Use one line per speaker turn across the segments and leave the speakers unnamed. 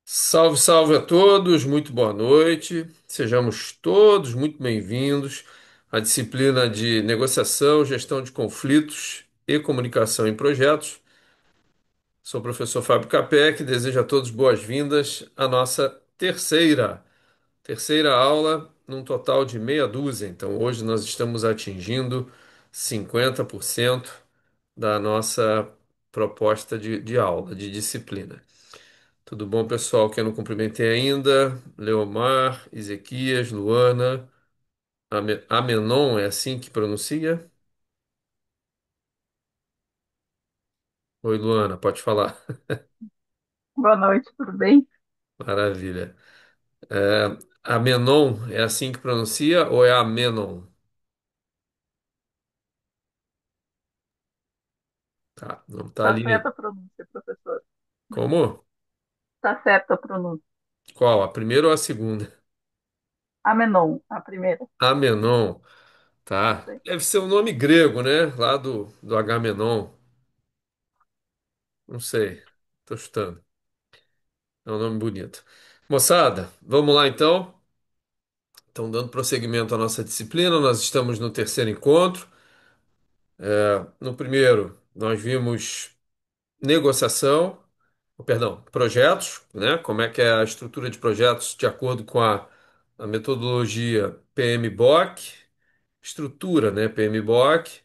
Salve, salve a todos, muito boa noite. Sejamos todos muito bem-vindos à disciplina de negociação, gestão de conflitos e comunicação em projetos. Sou o professor Fábio Capec, desejo a todos boas-vindas à nossa terceira aula, num total de meia dúzia. Então, hoje nós estamos atingindo 50% da nossa proposta de aula, de disciplina. Tudo bom, pessoal? Que eu não cumprimentei ainda. Leomar, Ezequias, Luana, Amenon, é assim que pronuncia? Oi, Luana, pode falar.
Boa noite, tudo bem?
Maravilha. Amenon, é assim que pronuncia ou é Amenon? Tá, não tá
Tá
ali.
certa a pronúncia, professor.
Como?
Tá certa a pronúncia.
Qual? A primeira ou a segunda?
Amenon, a primeira.
Amenon, tá.
Isso aí.
Deve ser um nome grego, né? Lá do Agamenon. Não sei. Tô chutando. É um nome bonito. Moçada, vamos lá então. Então, dando prosseguimento à nossa disciplina, nós estamos no terceiro encontro. No primeiro, nós vimos negociação, perdão, projetos, né? Como é que é a estrutura de projetos de acordo com a metodologia PMBOK, estrutura, né? PMBOK,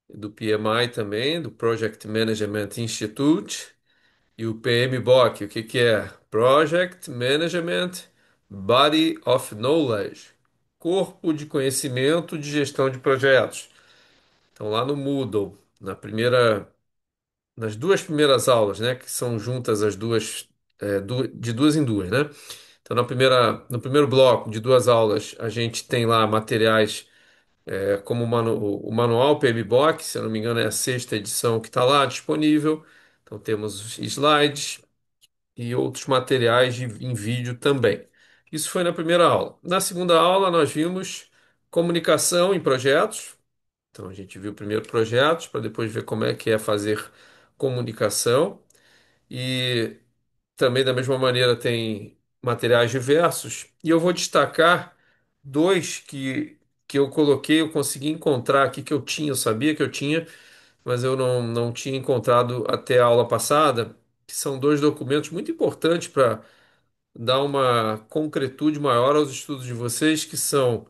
do PMI também, do Project Management Institute, e o PMBOK, o que que é? Project Management Body of Knowledge, corpo de conhecimento de gestão de projetos. Então, lá no Moodle, nas duas primeiras aulas, né, que são juntas as duas, de duas em duas, né? Então, no primeiro bloco de duas aulas, a gente tem lá materiais como o manual PMBOK, se eu não me engano, é a sexta edição que está lá disponível. Então, temos os slides e outros materiais em vídeo também. Isso foi na primeira aula. Na segunda aula, nós vimos comunicação em projetos. Então, a gente viu primeiro projetos, para depois ver como é que é fazer comunicação. E também, da mesma maneira, tem materiais diversos. E eu vou destacar dois que eu coloquei, eu consegui encontrar aqui que eu tinha, eu sabia que eu tinha, mas eu não tinha encontrado até a aula passada, que são dois documentos muito importantes para dar uma concretude maior aos estudos de vocês, que são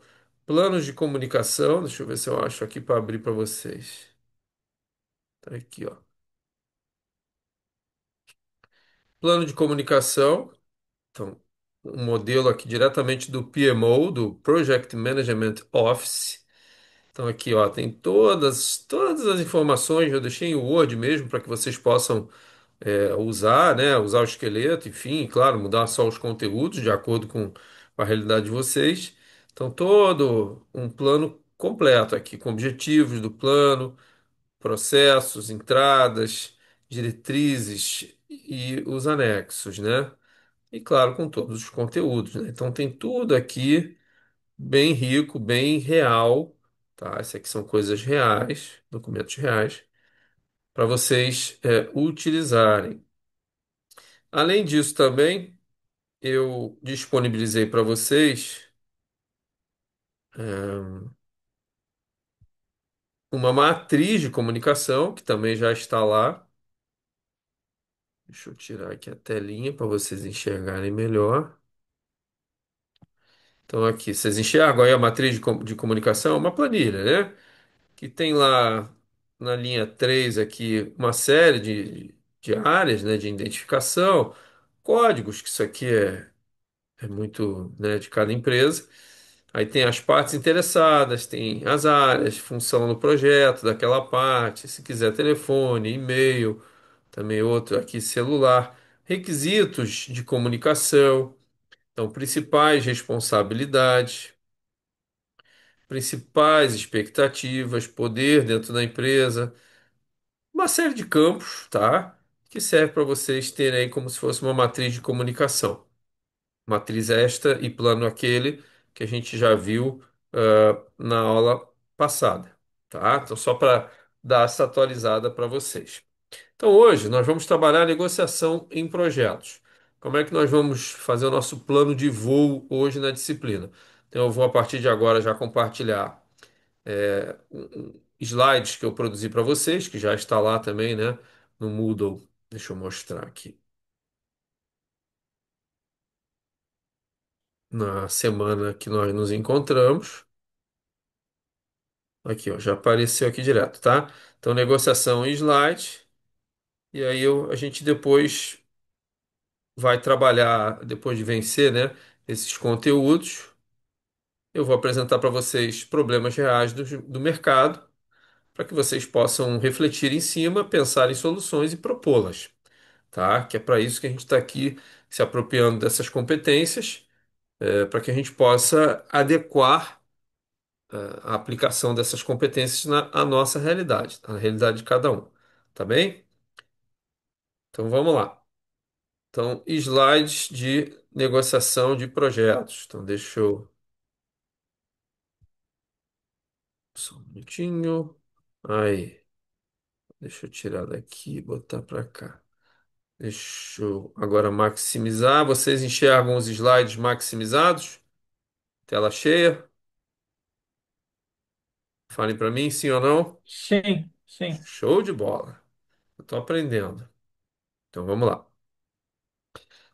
planos de comunicação. Deixa eu ver se eu acho aqui para abrir para vocês. Tá aqui, ó. Plano de comunicação. Então, um modelo aqui diretamente do PMO, do Project Management Office. Então, aqui, ó, tem todas as informações. Eu deixei em Word mesmo para que vocês possam usar, né? Usar o esqueleto, enfim, claro, mudar só os conteúdos de acordo com a realidade de vocês. Então, todo um plano completo aqui, com objetivos do plano, processos, entradas, diretrizes e os anexos, né? E claro, com todos os conteúdos, né? Então, tem tudo aqui bem rico, bem real, tá? Essas aqui são coisas reais, documentos reais, para vocês utilizarem. Além disso, também eu disponibilizei para vocês uma matriz de comunicação, que também já está lá. Deixa eu tirar aqui a telinha para vocês enxergarem melhor. Então, aqui, vocês enxergam aí a matriz de comunicação? É uma planilha, né? Que tem lá na linha 3 aqui uma série de áreas, né, de identificação, códigos, que isso aqui é muito, né, de cada empresa. Aí tem as partes interessadas, tem as áreas, função do projeto, daquela parte, se quiser telefone, e-mail, também outro aqui celular, requisitos de comunicação, então principais responsabilidades, principais expectativas, poder dentro da empresa, uma série de campos, tá? Que serve para vocês terem aí como se fosse uma matriz de comunicação. Matriz esta e plano aquele que a gente já viu na aula passada, tá? Então, só para dar essa atualizada para vocês. Então, hoje nós vamos trabalhar a negociação em projetos. como é que nós vamos fazer o nosso plano de voo hoje na disciplina? Então, eu vou a partir de agora já compartilhar slides que eu produzi para vocês, que já está lá também, né, no Moodle. Deixa eu mostrar aqui. Na semana que nós nos encontramos. Aqui, ó, já apareceu aqui direto, tá? Então, negociação em slide. E aí a gente depois vai trabalhar, depois de vencer, né, esses conteúdos. Eu vou apresentar para vocês problemas reais do mercado, para que vocês possam refletir em cima, pensar em soluções e propô-las, tá? Que é para isso que a gente está aqui se apropriando dessas competências, para que a gente possa adequar a aplicação dessas competências à nossa realidade, à realidade de cada um, tá bem? Então vamos lá. Então, slides de negociação de projetos. Então, deixa eu. Só um minutinho. Aí, deixa eu tirar daqui e botar para cá. Deixa eu agora maximizar. Vocês enxergam os slides maximizados? Tela cheia? Falem para mim, sim ou não?
Sim, sim.
Show de bola. Eu estou aprendendo. Então vamos lá.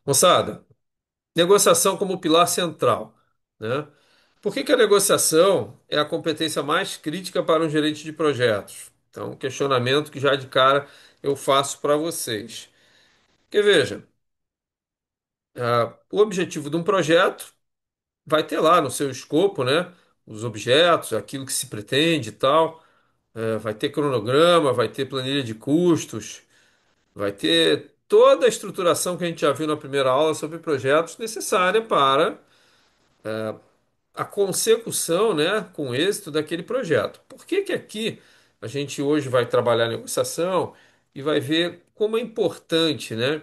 Moçada, negociação como pilar central, né? Por que que a negociação é a competência mais crítica para um gerente de projetos? Então, um questionamento que já de cara eu faço para vocês. Porque veja, o objetivo de um projeto vai ter lá no seu escopo, né? Os objetos, aquilo que se pretende e tal. Vai ter cronograma, vai ter planilha de custos, vai ter toda a estruturação que a gente já viu na primeira aula sobre projetos necessária para a consecução, né, com êxito daquele projeto. Por que que aqui a gente hoje vai trabalhar a negociação e vai ver como é importante, né?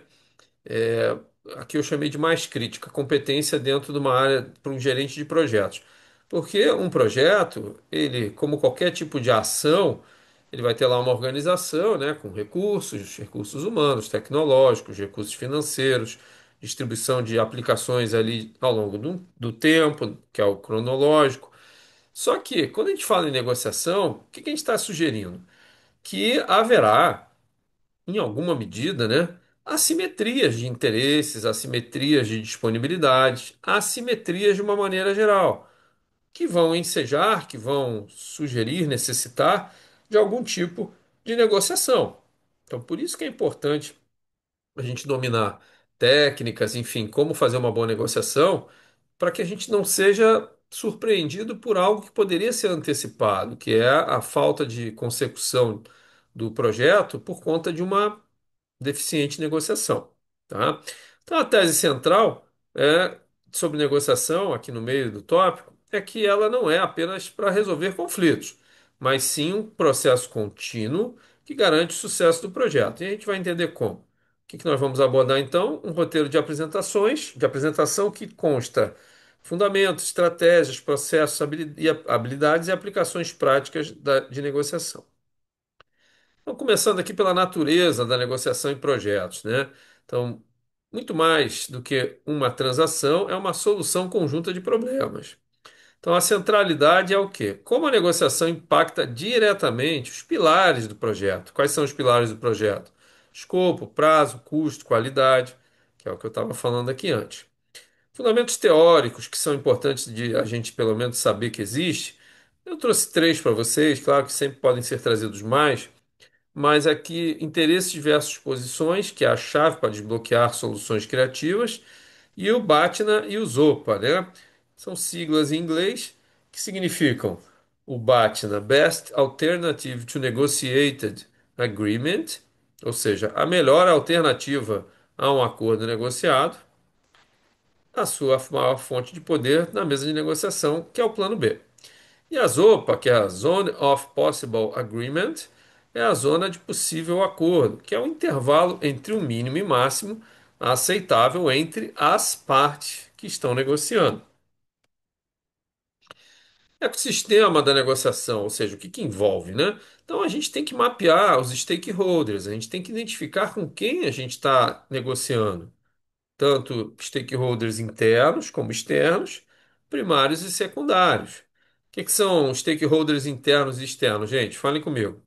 é, Aqui eu chamei de mais crítica, competência dentro de uma área para um gerente de projetos. Porque um projeto, ele, como qualquer tipo de ação, ele vai ter lá uma organização, né, com recursos, recursos humanos, tecnológicos, recursos financeiros, distribuição de aplicações ali ao longo do tempo, que é o cronológico. Só que, quando a gente fala em negociação, o que que a gente está sugerindo? Que haverá em alguma medida, né, assimetrias de interesses, assimetrias de disponibilidades, assimetrias de uma maneira geral, que vão ensejar, que vão sugerir, necessitar de algum tipo de negociação. Então, por isso que é importante a gente dominar técnicas, enfim, como fazer uma boa negociação, para que a gente não seja surpreendido por algo que poderia ser antecipado, que é a falta de consecução do projeto por conta de uma deficiente negociação, tá? Então, a tese central sobre negociação, aqui no meio do tópico, é que ela não é apenas para resolver conflitos, mas sim um processo contínuo que garante o sucesso do projeto. E a gente vai entender como. O que que nós vamos abordar então? Um roteiro de apresentações, de apresentação que consta fundamentos, estratégias, processos, habilidades e aplicações práticas de negociação. Então, começando aqui pela natureza da negociação em projetos, né? Então, muito mais do que uma transação, é uma solução conjunta de problemas. Então, a centralidade é o quê? Como a negociação impacta diretamente os pilares do projeto. Quais são os pilares do projeto? Escopo, prazo, custo, qualidade, que é o que eu estava falando aqui antes. Fundamentos teóricos que são importantes de a gente pelo menos saber que existe. Eu trouxe três para vocês, claro que sempre podem ser trazidos mais, mas aqui interesses versus posições, que é a chave para desbloquear soluções criativas, e o BATNA e o ZOPA, né? São siglas em inglês que significam o BATNA, Best Alternative to Negotiated Agreement, ou seja, a melhor alternativa a um acordo negociado, a sua maior fonte de poder na mesa de negociação, que é o plano B. E a ZOPA, que é a Zone of Possible Agreement, é a zona de possível acordo, que é o intervalo entre o mínimo e máximo aceitável entre as partes que estão negociando. Ecossistema da negociação, ou seja, o que que envolve, né? Então a gente tem que mapear os stakeholders, a gente tem que identificar com quem a gente está negociando. tanto stakeholders internos como externos, primários e secundários. O que que são stakeholders internos e externos, gente? Falem comigo.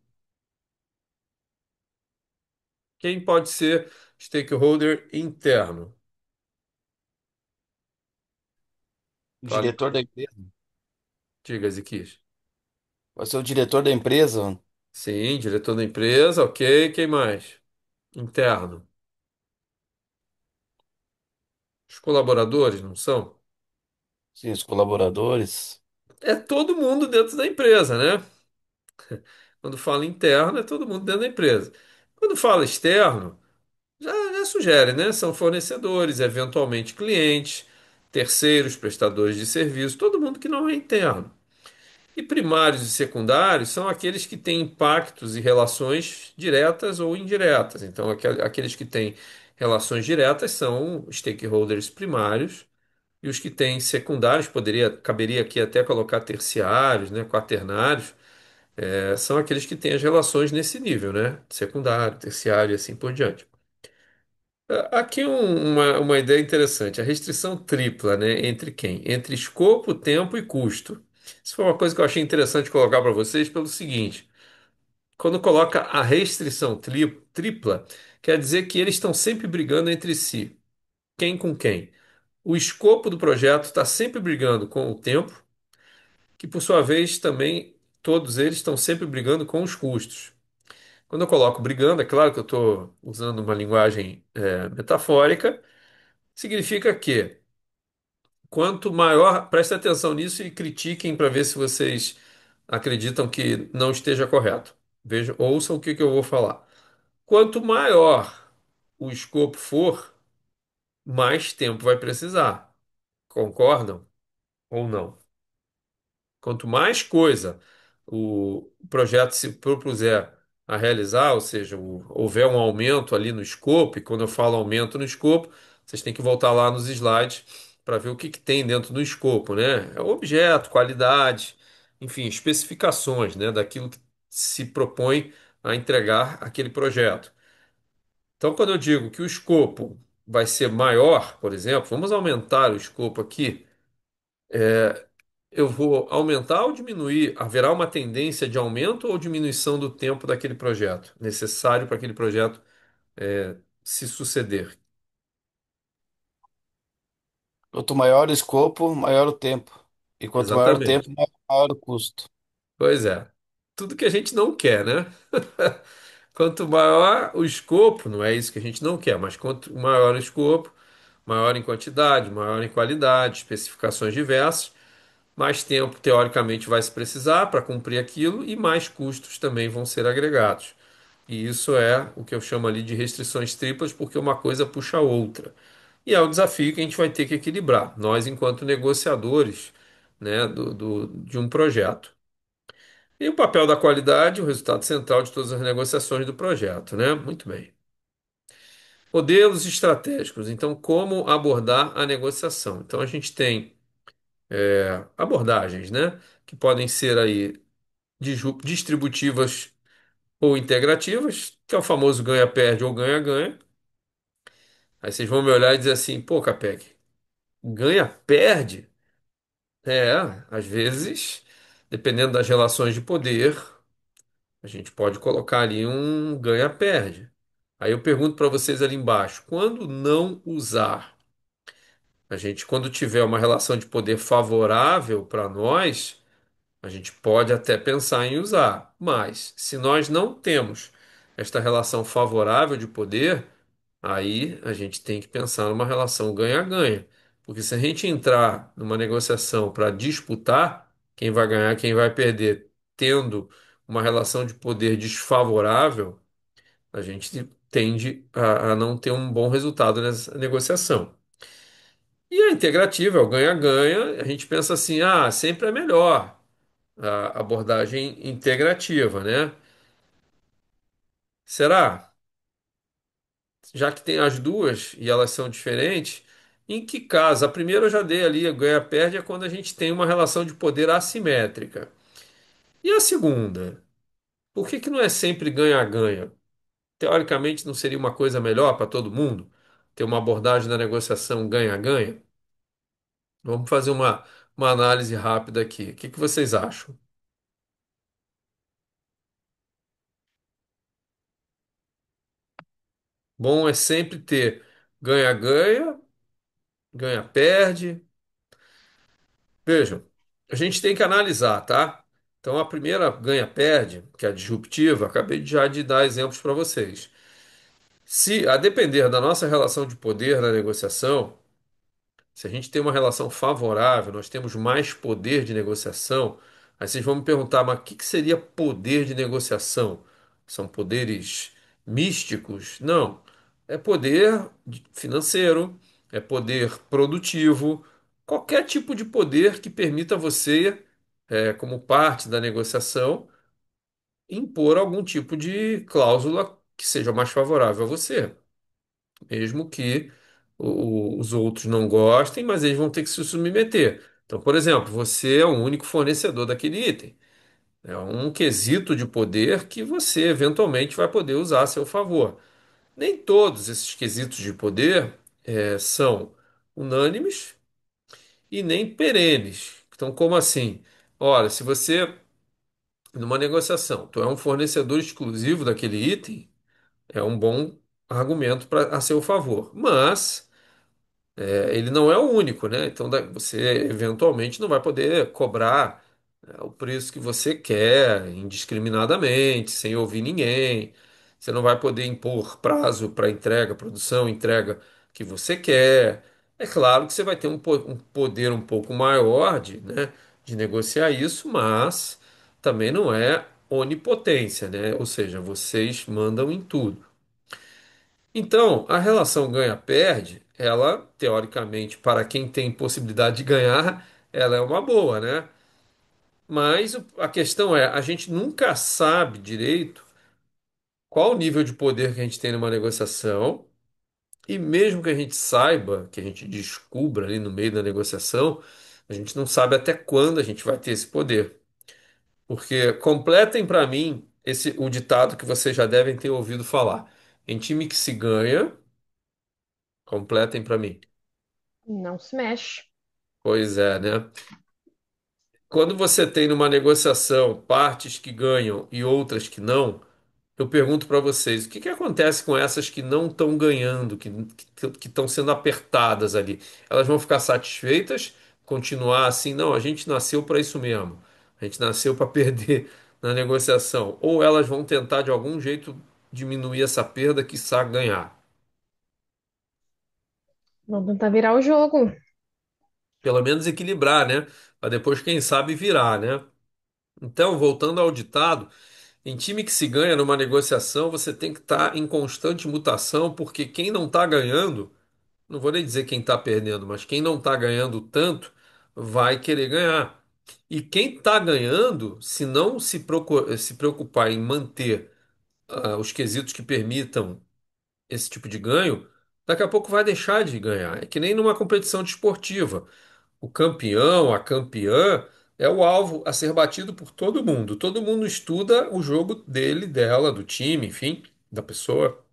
Quem pode ser stakeholder interno?
O
Fale,
diretor da empresa.
diga, Ziquis.
Vai ser o diretor da empresa.
Sim, diretor da empresa, ok. Quem mais? Interno. Os colaboradores, não são?
Sim, os colaboradores.
É todo mundo dentro da empresa, né? Quando fala interno, é todo mundo dentro da empresa. Quando fala externo, já sugere, né? São fornecedores, eventualmente clientes, terceiros, prestadores de serviço, todo mundo que não é interno. E primários e secundários são aqueles que têm impactos e relações diretas ou indiretas. Então, aqueles que têm relações diretas são stakeholders primários, e os que têm secundários, caberia aqui até colocar terciários, né, quaternários, são aqueles que têm as relações nesse nível, né? Secundário, terciário e assim por diante. Aqui uma ideia interessante, a restrição tripla, né? Entre quem? Entre escopo, tempo e custo. Isso foi uma coisa que eu achei interessante colocar para vocês pelo seguinte: quando coloca a restrição tripla, quer dizer que eles estão sempre brigando entre si. Quem com quem? O escopo do projeto está sempre brigando com o tempo, que por sua vez também todos eles estão sempre brigando com os custos. Quando eu coloco brigando, é claro que eu estou usando uma linguagem metafórica, significa que quanto maior, preste atenção nisso e critiquem para ver se vocês acreditam que não esteja correto. Vejam, ouçam o que que eu vou falar. Quanto maior o escopo for, mais tempo vai precisar. Concordam ou não? Quanto mais coisa o projeto se propuser a realizar, ou seja, houver um aumento ali no escopo, e quando eu falo aumento no escopo, vocês têm que voltar lá nos slides para ver o que que tem dentro do escopo, né? É o objeto, qualidade, enfim, especificações, né, daquilo que se propõe a entregar aquele projeto. Então, quando eu digo que o escopo vai ser maior, por exemplo, vamos aumentar o escopo aqui. Eu vou aumentar ou diminuir? Haverá uma tendência de aumento ou diminuição do tempo daquele projeto, necessário para aquele projeto se suceder?
Quanto maior o escopo, maior o tempo. E quanto maior o tempo,
Exatamente.
maior o custo.
Pois é. Tudo que a gente não quer, né? Quanto maior o escopo, não é isso que a gente não quer, mas quanto maior o escopo, maior em quantidade, maior em qualidade, especificações diversas, mais tempo teoricamente vai se precisar para cumprir aquilo e mais custos também vão ser agregados. E isso é o que eu chamo ali de restrições triplas, porque uma coisa puxa a outra. E é o desafio que a gente vai ter que equilibrar, nós, enquanto negociadores, né, de um projeto. E o papel da qualidade, o resultado central de todas as negociações do projeto, né? Muito bem. Modelos estratégicos. Então, como abordar a negociação? Então, a gente tem abordagens, né, que podem ser aí distributivas ou integrativas, que é o famoso ganha-perde ou ganha-ganha. Aí vocês vão me olhar e dizer assim, pô, Capec, ganha-perde? É, às vezes, dependendo das relações de poder, a gente pode colocar ali um ganha-perde. Aí eu pergunto para vocês ali embaixo, quando não usar? A gente, quando tiver uma relação de poder favorável para nós, a gente pode até pensar em usar. Mas, se nós não temos esta relação favorável de poder, aí a gente tem que pensar numa relação ganha-ganha. Porque se a gente entrar numa negociação para disputar quem vai ganhar, quem vai perder, tendo uma relação de poder desfavorável, a gente tende a não ter um bom resultado nessa negociação. E a integrativa, é o ganha-ganha, a gente pensa assim, ah, sempre é melhor a abordagem integrativa, né? Será? Já que tem as duas e elas são diferentes, em que caso? A primeira eu já dei ali, a ganha-perde é quando a gente tem uma relação de poder assimétrica. E a segunda? Por que que não é sempre ganha-ganha? Teoricamente não seria uma coisa melhor para todo mundo? ter uma abordagem da negociação ganha-ganha? Vamos fazer uma análise rápida aqui. O que que vocês acham? Bom é sempre ter ganha-ganha, ganha-perde. Vejam, a gente tem que analisar, tá? Então, a primeira ganha-perde, que é a disruptiva, acabei já de dar exemplos para vocês. Se, a depender da nossa relação de poder na negociação, se a gente tem uma relação favorável, nós temos mais poder de negociação, aí vocês vão me perguntar, mas o que que seria poder de negociação? São poderes místicos? Não. É poder financeiro, é poder produtivo, qualquer tipo de poder que permita você, como parte da negociação, impor algum tipo de cláusula que seja mais favorável a você mesmo que os outros não gostem, mas eles vão ter que se submeter. Então, por exemplo, você é o único fornecedor daquele item. É um quesito de poder que você eventualmente vai poder usar a seu favor. Nem todos esses quesitos de poder são unânimes e nem perenes. Então, como assim? Olha, se você, numa negociação, tu é um fornecedor exclusivo daquele item, é um bom argumento a seu favor. Mas ele não é o único, né? Então você eventualmente não vai poder cobrar o preço que você quer indiscriminadamente, sem ouvir ninguém. Você não vai poder impor prazo para entrega, produção, entrega que você quer. É claro que você vai ter um poder um pouco maior de negociar isso, mas também não é onipotência, né? Ou seja, vocês mandam em tudo. Então, a relação ganha-perde, ela, teoricamente, para quem tem possibilidade de ganhar, ela é uma boa, né? Mas a questão é, a gente nunca sabe direito qual o nível de poder que a gente tem numa negociação, e mesmo que a gente saiba, que a gente descubra ali no meio da negociação, a gente não sabe até quando a gente vai ter esse poder. Porque completem para mim o ditado que vocês já devem ter ouvido falar. Em time que se ganha, completem para mim.
Não se mexe.
Pois é, né? Quando você tem numa negociação partes que ganham e outras que não, eu pergunto para vocês, o que que acontece com essas que não estão ganhando, que estão sendo apertadas ali? Elas vão ficar satisfeitas, continuar assim? Não, a gente nasceu para isso mesmo. A gente nasceu para perder na negociação. Ou elas vão tentar de algum jeito diminuir essa perda, quiçá ganhar.
Vamos tentar virar o jogo.
Pelo menos equilibrar, né? Para depois, quem sabe, virar, né? Então, voltando ao ditado. Em time que se ganha numa negociação, você tem que estar em constante mutação, porque quem não está ganhando, não vou nem dizer quem está perdendo, mas quem não está ganhando tanto, vai querer ganhar. E quem está ganhando, se não se preocupar em manter os quesitos que permitam esse tipo de ganho, daqui a pouco vai deixar de ganhar. É que nem numa competição desportiva. O campeão, a campeã, é o alvo a ser batido por todo mundo. Todo mundo estuda o jogo dele, dela, do time, enfim, da pessoa.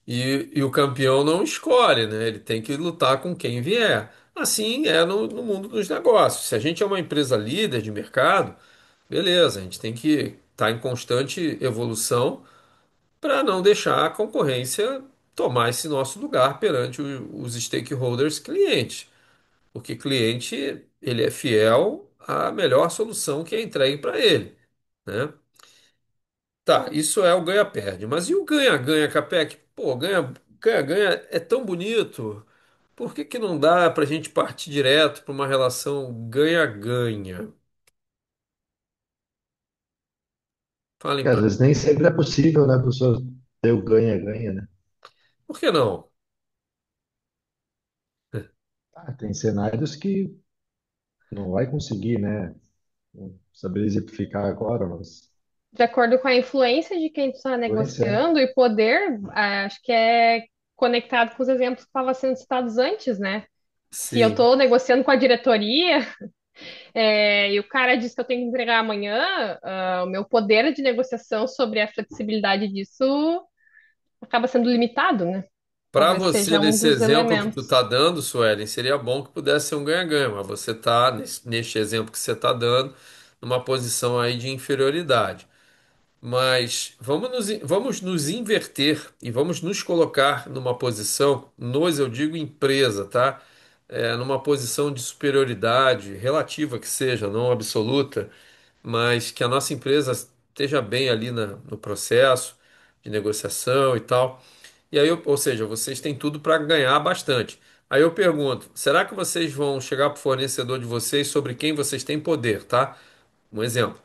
E o campeão não escolhe, né? Ele tem que lutar com quem vier. Assim é no mundo dos negócios. Se a gente é uma empresa líder de mercado, beleza, a gente tem que estar em constante evolução para não deixar a concorrência tomar esse nosso lugar perante os stakeholders clientes. Porque cliente, ele é fiel à melhor solução que é entregue para ele, né? Tá, isso é o ganha-perde. Mas e o ganha-ganha, Capec? Pô, ganha-ganha é tão bonito. Por que que não dá para a gente partir direto para uma relação ganha-ganha? Falem
Que às
para
vezes
mim.
nem sempre é possível, né, a pessoa ter o ganha-ganha, né?
Por que não?
Tem cenários que não vai conseguir, né? Não saber exemplificar agora, mas
De acordo com a influência de quem está
influência,
negociando e poder, acho que é conectado com os exemplos que estavam sendo citados antes, né? Se eu
Sim.
estou negociando com a diretoria, e o cara diz que eu tenho que entregar amanhã, o meu poder de negociação sobre a flexibilidade disso acaba sendo limitado, né?
Para
Talvez
você,
seja um
nesse
dos
exemplo que tu
elementos.
está dando, Suelen, seria bom que pudesse ser um ganha-ganha, mas você está, neste exemplo que você está dando, numa posição aí de inferioridade. Mas vamos nos inverter e vamos nos colocar numa posição, nós eu digo empresa, tá? Numa posição de superioridade relativa que seja, não absoluta, mas que a nossa empresa esteja bem ali no processo de negociação e tal. E aí, ou seja, vocês têm tudo para ganhar bastante. Aí eu pergunto, será que vocês vão chegar para o fornecedor de vocês sobre quem vocês têm poder, tá? Um exemplo.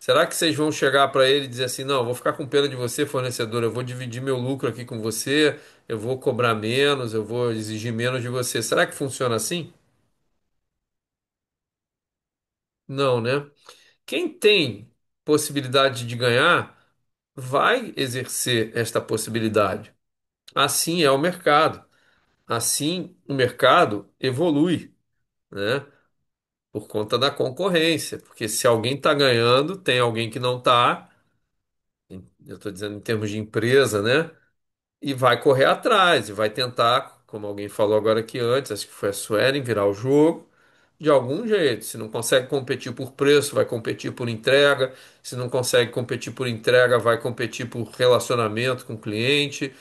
Será que vocês vão chegar para ele e dizer assim, não, eu vou ficar com pena de você, fornecedor, eu vou dividir meu lucro aqui com você, eu vou cobrar menos, eu vou exigir menos de você. Será que funciona assim? Não, né? Quem tem possibilidade de ganhar vai exercer esta possibilidade. Assim é o mercado. Assim o mercado evolui, né? Por conta da concorrência. Porque se alguém está ganhando, tem alguém que não está. Eu estou dizendo em termos de empresa, né? E vai correr atrás, e vai tentar, como alguém falou agora aqui antes, acho que foi a Suelen, virar o jogo de algum jeito. Se não consegue competir por preço, vai competir por entrega. Se não consegue competir por entrega, vai competir por relacionamento com o cliente.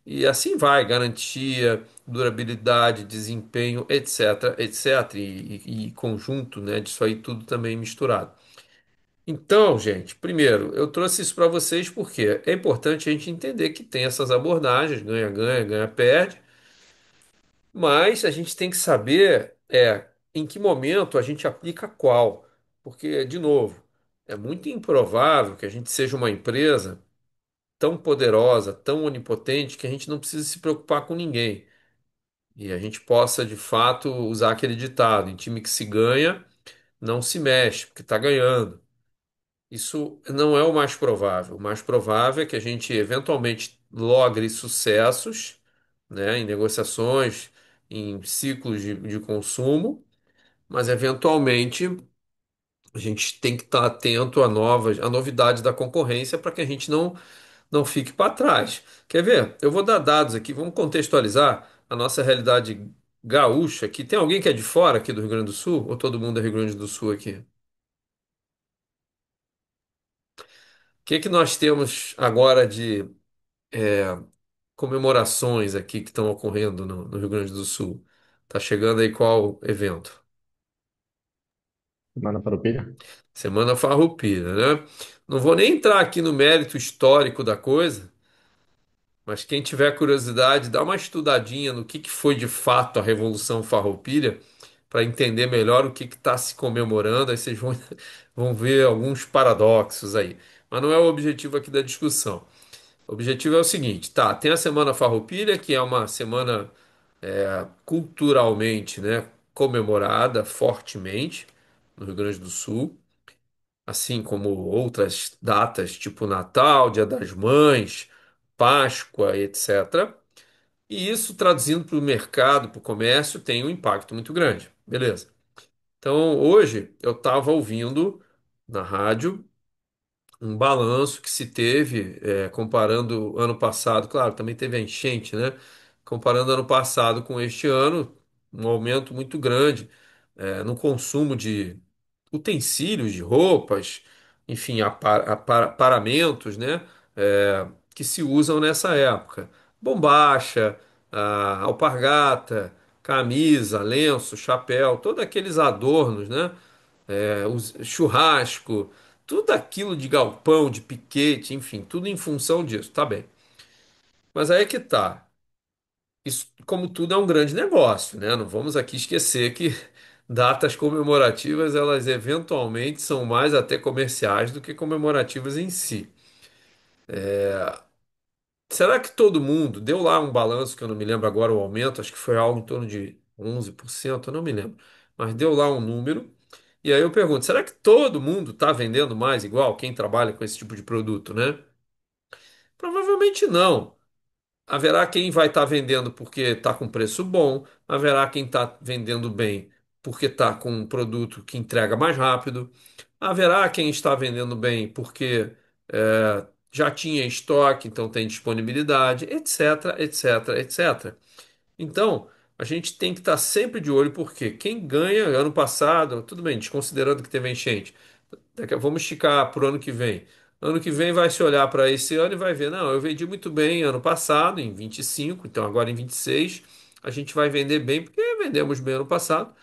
E assim vai, garantia, durabilidade, desempenho, etc, etc. E conjunto, né, disso aí tudo também misturado. Então, gente, primeiro, eu trouxe isso para vocês porque é importante a gente entender que tem essas abordagens, ganha, ganha, ganha, perde, mas a gente tem que saber em que momento a gente aplica qual. Porque, de novo, é muito improvável que a gente seja uma empresa tão poderosa, tão onipotente, que a gente não precise se preocupar com ninguém. E a gente possa, de fato, usar aquele ditado: em time que se ganha, não se mexe, porque está ganhando. Isso não é o mais provável. O mais provável é que a gente eventualmente logre sucessos, né, em negociações, em ciclos de consumo, mas eventualmente a gente tem que estar atento a novidades da concorrência para que a gente não fique para trás. Quer ver? Eu vou dar dados aqui, vamos contextualizar a nossa realidade gaúcha aqui. Tem alguém que é de fora aqui do Rio Grande do Sul? Ou todo mundo é Rio Grande do Sul aqui? O que nós temos agora de comemorações aqui que estão ocorrendo no Rio Grande do Sul? Tá chegando aí qual evento?
Semana Farroupilha?
Semana Farroupilha, né? Não vou nem entrar aqui no mérito histórico da coisa, mas quem tiver curiosidade, dá uma estudadinha no que foi de fato a Revolução Farroupilha para entender melhor o que está se comemorando. Aí vocês vão ver alguns paradoxos aí. Mas não é o objetivo aqui da discussão. O objetivo é o seguinte, tá? Tem a Semana Farroupilha, que é uma semana culturalmente, né, comemorada fortemente no Rio Grande do Sul, assim como outras datas, tipo Natal, Dia das Mães, Páscoa, etc. E isso, traduzindo para o mercado, para o comércio, tem um impacto muito grande. Beleza. Então, hoje eu estava ouvindo na rádio um balanço que se teve, comparando ano passado, claro, também teve a enchente, né? Comparando ano passado com este ano, um aumento muito grande, no consumo de utensílios, de roupas, enfim, paramentos, né? Que se usam nessa época. Bombacha, alpargata, camisa, lenço, chapéu, todos aqueles adornos, né? Churrasco, tudo aquilo de galpão, de piquete, enfim, tudo em função disso, tá bem. Mas aí é que tá. Isso, como tudo, é um grande negócio, né? Não vamos aqui esquecer que datas comemorativas, elas eventualmente são mais até comerciais do que comemorativas em si. Será que todo mundo deu lá um balanço que eu não me lembro agora o aumento, acho que foi algo em torno de 11%, eu não me lembro, mas deu lá um número. E aí eu pergunto, será que todo mundo está vendendo mais igual quem trabalha com esse tipo de produto, né? Provavelmente não. Haverá quem vai estar vendendo porque está com preço bom, haverá quem está vendendo bem porque está com um produto que entrega mais rápido, haverá quem está vendendo bem porque já tinha estoque, então tem disponibilidade, etc, etc, etc. Então, a gente tem que estar sempre de olho, porque quem ganha ano passado, tudo bem, desconsiderando que teve enchente, vamos esticar para o ano que vem. Ano que vem vai se olhar para esse ano e vai ver, não, eu vendi muito bem ano passado, em 25, então agora em 26 a gente vai vender bem, porque vendemos bem ano passado.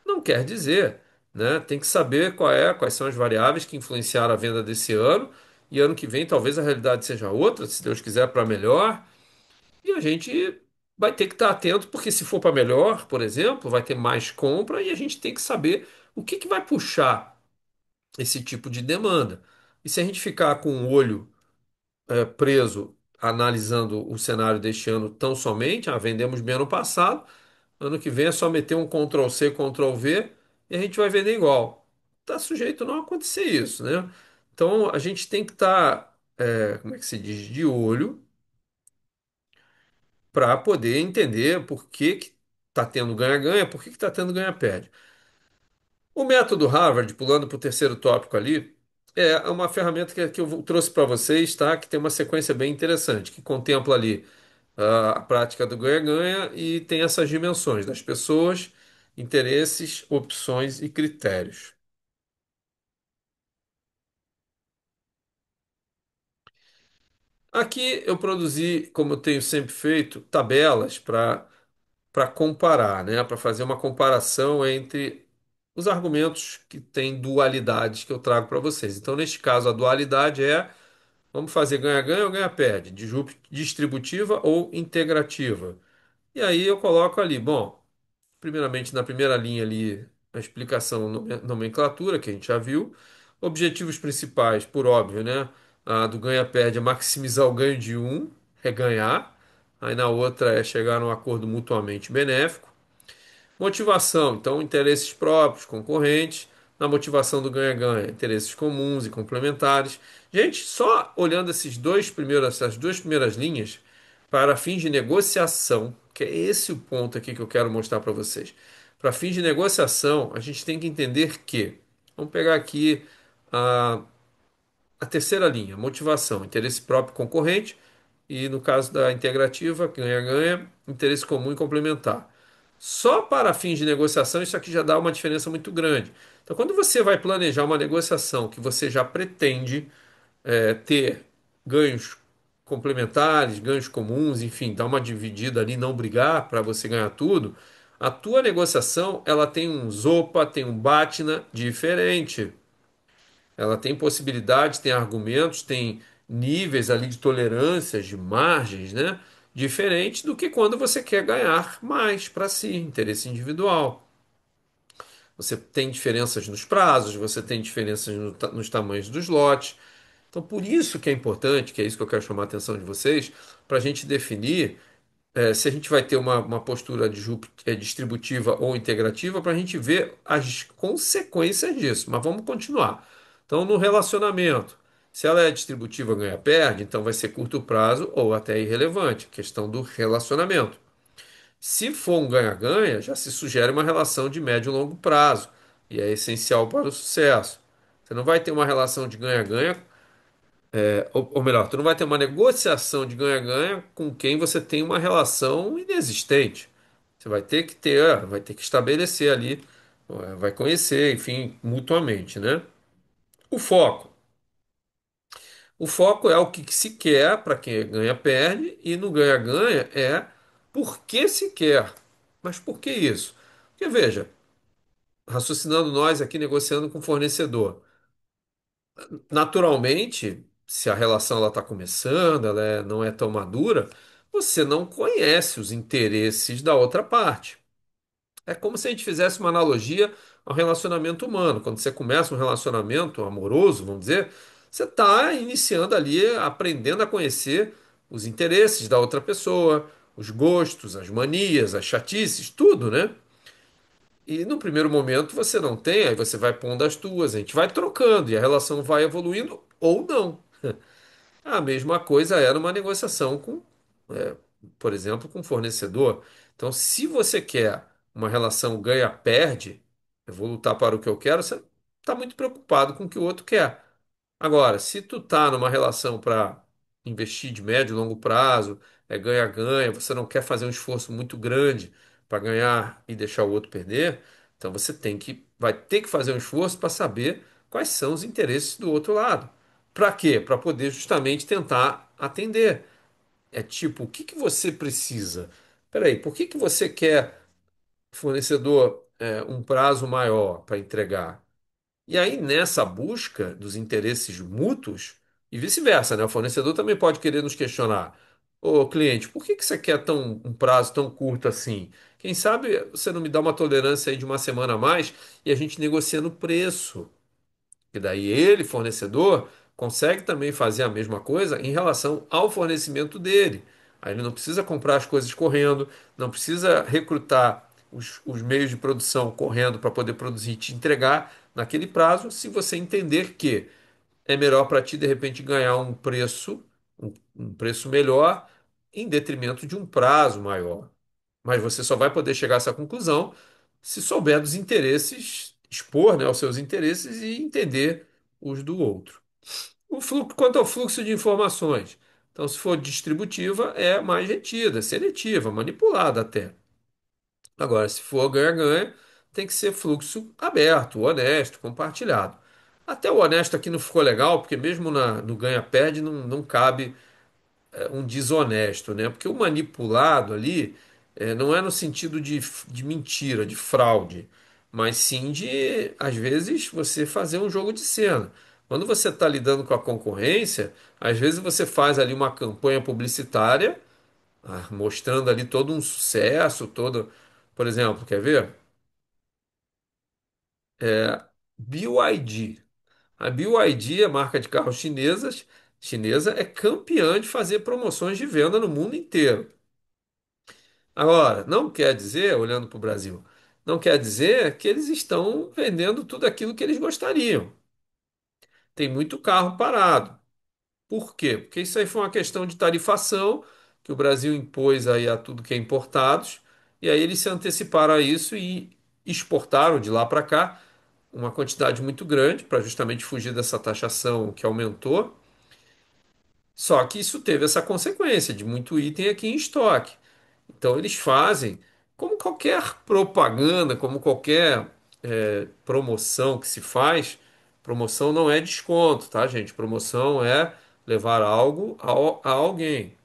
Não quer dizer, né? Tem que saber quais são as variáveis que influenciaram a venda desse ano, e ano que vem talvez a realidade seja outra, se Deus quiser, para melhor. E a gente vai ter que estar atento, porque se for para melhor, por exemplo, vai ter mais compra e a gente tem que saber o que que vai puxar esse tipo de demanda. E se a gente ficar com o olho preso analisando o cenário deste ano tão somente, vendemos bem ano passado, ano que vem é só meter um Ctrl C, Ctrl V e a gente vai vender igual. Está sujeito a não acontecer isso, né? Então a gente tem que estar, como é que se diz, de olho para poder entender por que que está tendo ganha-ganha, por que que está tendo ganha-perde. O método Harvard, pulando para o terceiro tópico ali, é uma ferramenta que eu trouxe para vocês, tá? Que tem uma sequência bem interessante, que contempla ali a prática do ganha-ganha e tem essas dimensões das pessoas, interesses, opções e critérios. Aqui eu produzi, como eu tenho sempre feito, tabelas para comparar, né? Para fazer uma comparação entre os argumentos que têm dualidades que eu trago para vocês. Então, neste caso, a dualidade é: vamos fazer ganha-ganha ou ganha-perde, distributiva ou integrativa. E aí eu coloco ali, bom, primeiramente na primeira linha ali a explicação, nomenclatura, que a gente já viu. Objetivos principais, por óbvio, né? A do ganha-perde é maximizar o ganho de um, é ganhar. Aí na outra é chegar num acordo mutuamente benéfico. Motivação, então interesses próprios, concorrentes. Na motivação do ganha-ganha, interesses comuns e complementares. Gente, só olhando essas duas primeiras linhas para fins de negociação, que é esse o ponto aqui que eu quero mostrar para vocês. Para fins de negociação, a gente tem que entender que, vamos pegar aqui a, a terceira linha, motivação, interesse próprio concorrente, e no caso da integrativa, ganha-ganha, interesse comum e complementar. Só para fins de negociação, isso aqui já dá uma diferença muito grande. Então, quando você vai planejar uma negociação que você já pretende ter ganhos complementares, ganhos comuns, enfim, dar uma dividida ali, não brigar para você ganhar tudo, a tua negociação ela tem um zopa, tem um BATNA diferente. Ela tem possibilidades, tem argumentos, tem níveis ali de tolerâncias, de margens, né? Diferente do que quando você quer ganhar mais para si, interesse individual. Você tem diferenças nos prazos, você tem diferenças nos tamanhos dos lotes. Então, por isso que é importante, que é isso que eu quero chamar a atenção de vocês, para a gente definir se a gente vai ter uma postura distributiva ou integrativa, para a gente ver as consequências disso. Mas vamos continuar. Então, no relacionamento, se ela é distributiva ganha-perde, então vai ser curto prazo ou até irrelevante, questão do relacionamento. Se for um ganha-ganha, já se sugere uma relação de médio e longo prazo, e é essencial para o sucesso. Você não vai ter uma relação de ganha-ganha ou melhor, tu não vai ter uma negociação de ganha-ganha com quem você tem uma relação inexistente. Você vai ter que estabelecer ali, vai conhecer, enfim, mutuamente, né? O foco. O foco é o que se quer para quem ganha perde e no ganha-ganha é por que se quer. Mas por que isso? Porque veja, raciocinando nós aqui negociando com o fornecedor. Naturalmente, se a relação ela está começando, não é tão madura, você não conhece os interesses da outra parte. É como se a gente fizesse uma analogia ao relacionamento humano. Quando você começa um relacionamento amoroso, vamos dizer, você está iniciando ali, aprendendo a conhecer os interesses da outra pessoa, os gostos, as manias, as chatices, tudo, né? E no primeiro momento você não tem, aí você vai pondo as tuas, a gente vai trocando e a relação vai evoluindo ou não. A mesma coisa é numa negociação é, por exemplo, com fornecedor. Então, se você quer uma relação ganha-perde, eu vou lutar para o que eu quero, você está muito preocupado com o que o outro quer. Agora, se tu tá numa relação para investir de médio e longo prazo, é ganha-ganha, você não quer fazer um esforço muito grande para ganhar e deixar o outro perder, então você vai ter que fazer um esforço para saber quais são os interesses do outro lado. Para quê? Para poder justamente tentar atender. É tipo, o que que você precisa? Peraí, por que que você quer fornecedor um prazo maior para entregar? E aí, nessa busca dos interesses mútuos, e vice-versa, né? O fornecedor também pode querer nos questionar: ô cliente, por que que você quer um prazo tão curto assim? Quem sabe você não me dá uma tolerância aí de uma semana a mais e a gente negocia no preço. E daí ele, fornecedor, consegue também fazer a mesma coisa em relação ao fornecimento dele. Aí ele não precisa comprar as coisas correndo, não precisa recrutar os meios de produção correndo para poder produzir e te entregar naquele prazo, se você entender que é melhor para ti, de repente, ganhar um preço melhor, em detrimento de um prazo maior. Mas você só vai poder chegar a essa conclusão se souber dos interesses, expor, né, os seus interesses e entender os do outro. Quanto ao fluxo de informações, então, se for distributiva, é mais retida, seletiva, manipulada até. Agora, se for ganha-ganha, tem que ser fluxo aberto, honesto, compartilhado. Até o honesto aqui não ficou legal, porque mesmo no ganha-perde não cabe um desonesto, né? Porque o manipulado ali não é no sentido de mentira, de fraude, mas sim de, às vezes, você fazer um jogo de cena. Quando você está lidando com a concorrência, às vezes você faz ali uma campanha publicitária, mostrando ali todo um sucesso, todo, por exemplo, quer ver? BYD. A BYD, a marca de carros chinesa, é campeã de fazer promoções de venda no mundo inteiro. Agora, não quer dizer, olhando para o Brasil, não quer dizer que eles estão vendendo tudo aquilo que eles gostariam. Tem muito carro parado. Por quê? Porque isso aí foi uma questão de tarifação que o Brasil impôs aí a tudo que é importados, e aí eles se anteciparam a isso e exportaram de lá para cá uma quantidade muito grande para justamente fugir dessa taxação que aumentou. Só que isso teve essa consequência de muito item aqui em estoque. Então eles fazem, como qualquer propaganda, como qualquer promoção que se faz, promoção não é desconto, tá, gente? Promoção é levar algo a alguém,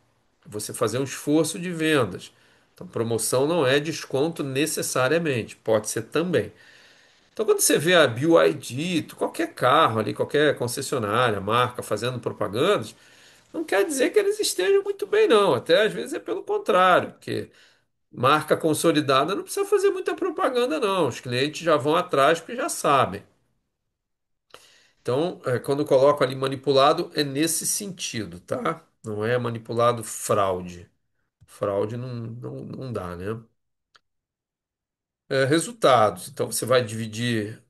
você fazer um esforço de vendas. Então, promoção não é desconto necessariamente, pode ser também. Então, quando você vê a BYD, qualquer carro ali, qualquer concessionária, marca fazendo propagandas, não quer dizer que eles estejam muito bem, não. Até às vezes é pelo contrário, porque marca consolidada não precisa fazer muita propaganda, não. Os clientes já vão atrás porque já sabem. Então, quando coloco ali manipulado, é nesse sentido, tá? Não é manipulado fraude. Fraude não dá, né? Resultados. Então, você vai dividir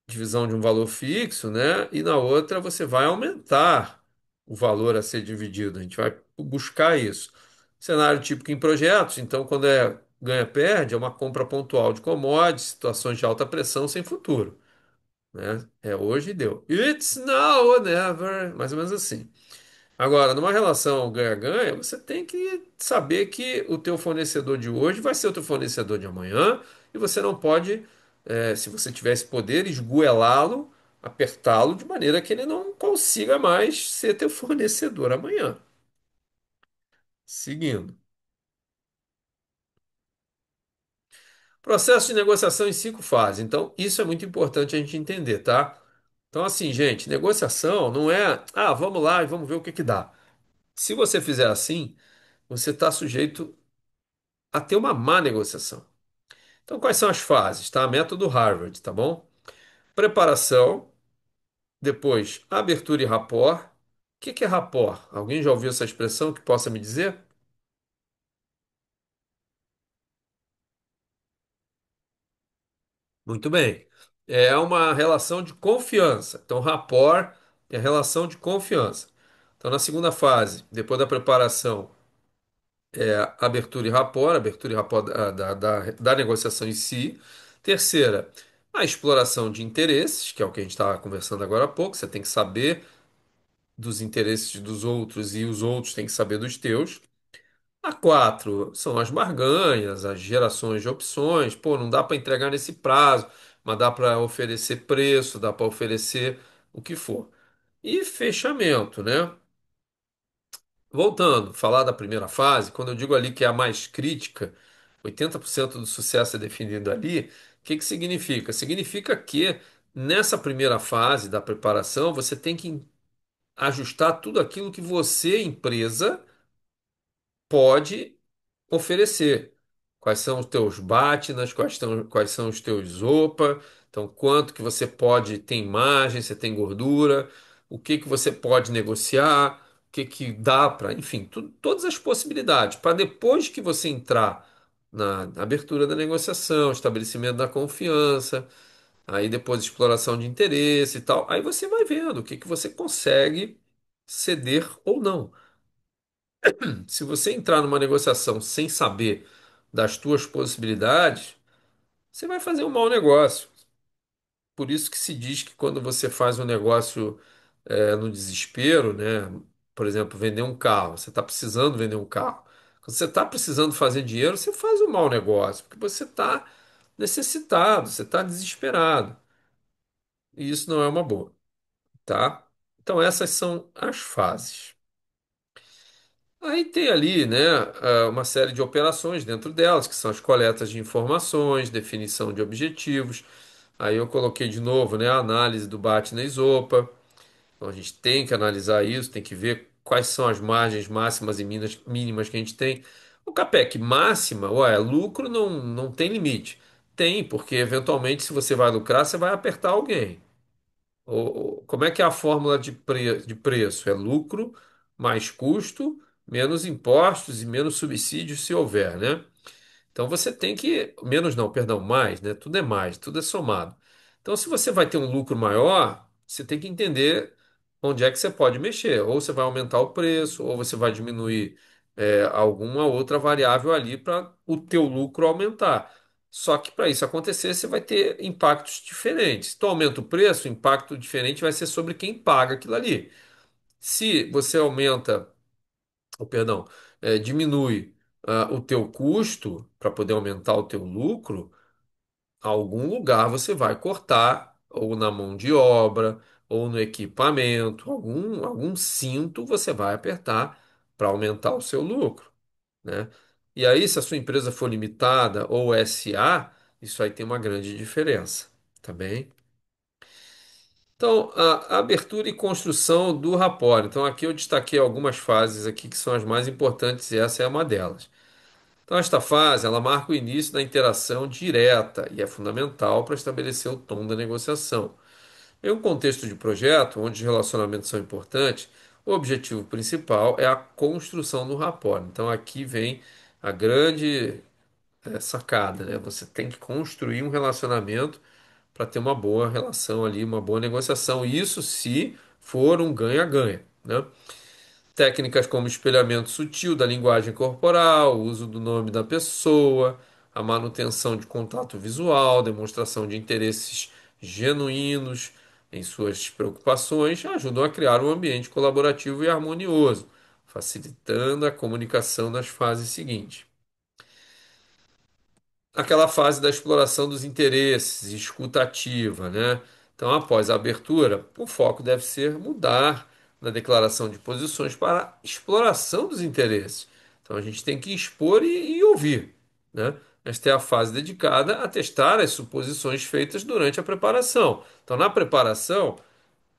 divisão de um valor fixo, né? E na outra você vai aumentar o valor a ser dividido. A gente vai buscar isso. Cenário típico em projetos, então quando é ganha-perde, é uma compra pontual de commodities, situações de alta pressão sem futuro, né? É hoje e deu. It's now or never, mais ou menos assim. Agora, numa relação ganha-ganha, você tem que saber que o teu fornecedor de hoje vai ser o teu fornecedor de amanhã e você não pode, se você tivesse poder, esgoelá-lo, apertá-lo de maneira que ele não consiga mais ser teu fornecedor amanhã. Seguindo. Processo de negociação em 5 fases. Então, isso é muito importante a gente entender, tá? Então, assim, gente, negociação não é, vamos lá e vamos ver o que que dá. Se você fizer assim, você está sujeito a ter uma má negociação. Então, quais são as fases? Tá? Método Harvard, tá bom? Preparação, depois abertura e rapport. O que que é rapport? Alguém já ouviu essa expressão que possa me dizer? Muito bem. É uma relação de confiança. Então, rapport é relação de confiança. Então, na segunda fase, depois da preparação, abertura e rapport da negociação em si. Terceira, a exploração de interesses, que é o que a gente estava conversando agora há pouco. Você tem que saber dos interesses dos outros e os outros têm que saber dos teus. A quatro são as barganhas, as gerações de opções. Pô, não dá para entregar nesse prazo, mas dá para oferecer preço, dá para oferecer o que for. E fechamento, né? Voltando, falar da primeira fase, quando eu digo ali que é a mais crítica, 80% do sucesso é definido ali, o que que significa? Significa que nessa primeira fase da preparação, você tem que ajustar tudo aquilo que você, empresa, pode oferecer. Quais são os teus BATNAs, quais são os teus OPA, então quanto que você pode ter margem, você tem gordura, o que que você pode negociar, o que que dá para, enfim, todas as possibilidades, para depois que você entrar na abertura da negociação, estabelecimento da confiança, aí depois exploração de interesse e tal, aí você vai vendo o que que você consegue ceder ou não. Se você entrar numa negociação sem saber das tuas possibilidades, você vai fazer um mau negócio. Por isso que se diz que quando você faz um negócio no desespero, né? Por exemplo, vender um carro. Você está precisando vender um carro. Quando você está precisando fazer dinheiro, você faz um mau negócio, porque você está necessitado, você está desesperado. E isso não é uma boa, tá? Então essas são as fases. Aí tem ali, né, uma série de operações dentro delas, que são as coletas de informações, definição de objetivos. Aí eu coloquei de novo, né, a análise do BAT na Isopa. Então a gente tem que analisar isso, tem que ver quais são as margens máximas e mínimas que a gente tem. O CAPEC máxima, ué, lucro não tem limite. Tem, porque eventualmente se você vai lucrar, você vai apertar alguém. Como é que é a fórmula de preço? É lucro mais custo, menos impostos e menos subsídios se houver, né? Então você tem que, menos não, perdão, mais, né? Tudo é mais, tudo é somado. Então se você vai ter um lucro maior, você tem que entender onde é que você pode mexer. Ou você vai aumentar o preço, ou você vai diminuir alguma outra variável ali para o teu lucro aumentar. Só que para isso acontecer, você vai ter impactos diferentes. Se tu aumenta o preço, o impacto diferente vai ser sobre quem paga aquilo ali. Se você aumenta, ou perdão, diminui o teu custo para poder aumentar o teu lucro, algum lugar você vai cortar, ou na mão de obra, ou no equipamento, algum cinto você vai apertar para aumentar o seu lucro, né? E aí, se a sua empresa for limitada ou SA, isso aí tem uma grande diferença, tá bem? Então, a abertura e construção do rapport. Então, aqui eu destaquei algumas fases aqui que são as mais importantes e essa é uma delas. Então, esta fase, ela marca o início da interação direta e é fundamental para estabelecer o tom da negociação. Em um contexto de projeto, onde os relacionamentos são importantes, o objetivo principal é a construção do rapport. Então, aqui vem a grande sacada, né? Você tem que construir um relacionamento para ter uma boa relação ali, uma boa negociação. Isso se for um ganha-ganha, né? Técnicas como espelhamento sutil da linguagem corporal, o uso do nome da pessoa, a manutenção de contato visual, demonstração de interesses genuínos em suas preocupações, ajudam a criar um ambiente colaborativo e harmonioso, facilitando a comunicação nas fases seguintes. Aquela fase da exploração dos interesses, escuta ativa, né? Então, após a abertura, o foco deve ser mudar na declaração de posições para exploração dos interesses. Então, a gente tem que expor e ouvir, né? Esta é a fase dedicada a testar as suposições feitas durante a preparação. Então, na preparação,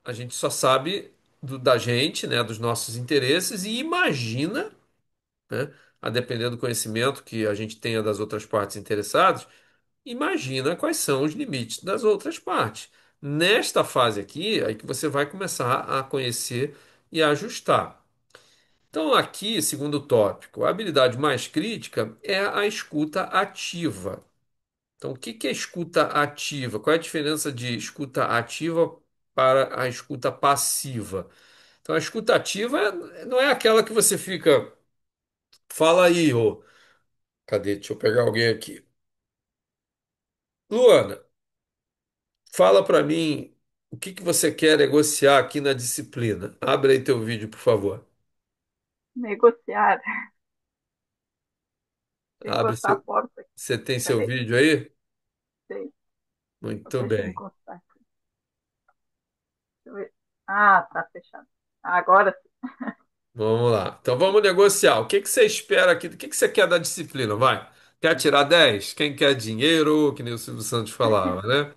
a gente só sabe da gente, né, dos nossos interesses e imagina, né, a depender do conhecimento que a gente tenha das outras partes interessadas, imagina quais são os limites das outras partes. Nesta fase aqui, aí que você vai começar a conhecer e a ajustar. Então, aqui, segundo o tópico, a habilidade mais crítica é a escuta ativa. Então, o que que é escuta ativa? Qual é a diferença de escuta ativa para a escuta passiva? Então, a escuta ativa não é aquela que você fica, fala aí, ô, cadê? Deixa eu pegar alguém aqui. Luana, fala para mim. o que que você quer negociar aqui na disciplina? Abre aí teu vídeo, por favor.
Negociar. Deixa eu
Abre
encostar a
seu.
porta aqui.
Você tem seu
Peraí,
vídeo aí?
sei.
Muito
Deixa eu
bem.
encostar aqui. Deixa eu ver. Ah, tá fechado. Agora sim.
Vamos lá. Então vamos negociar. O que que você espera aqui? O que que você quer da disciplina? Vai. Quer tirar 10? Quem quer dinheiro? Que nem o Silvio Santos falava, né?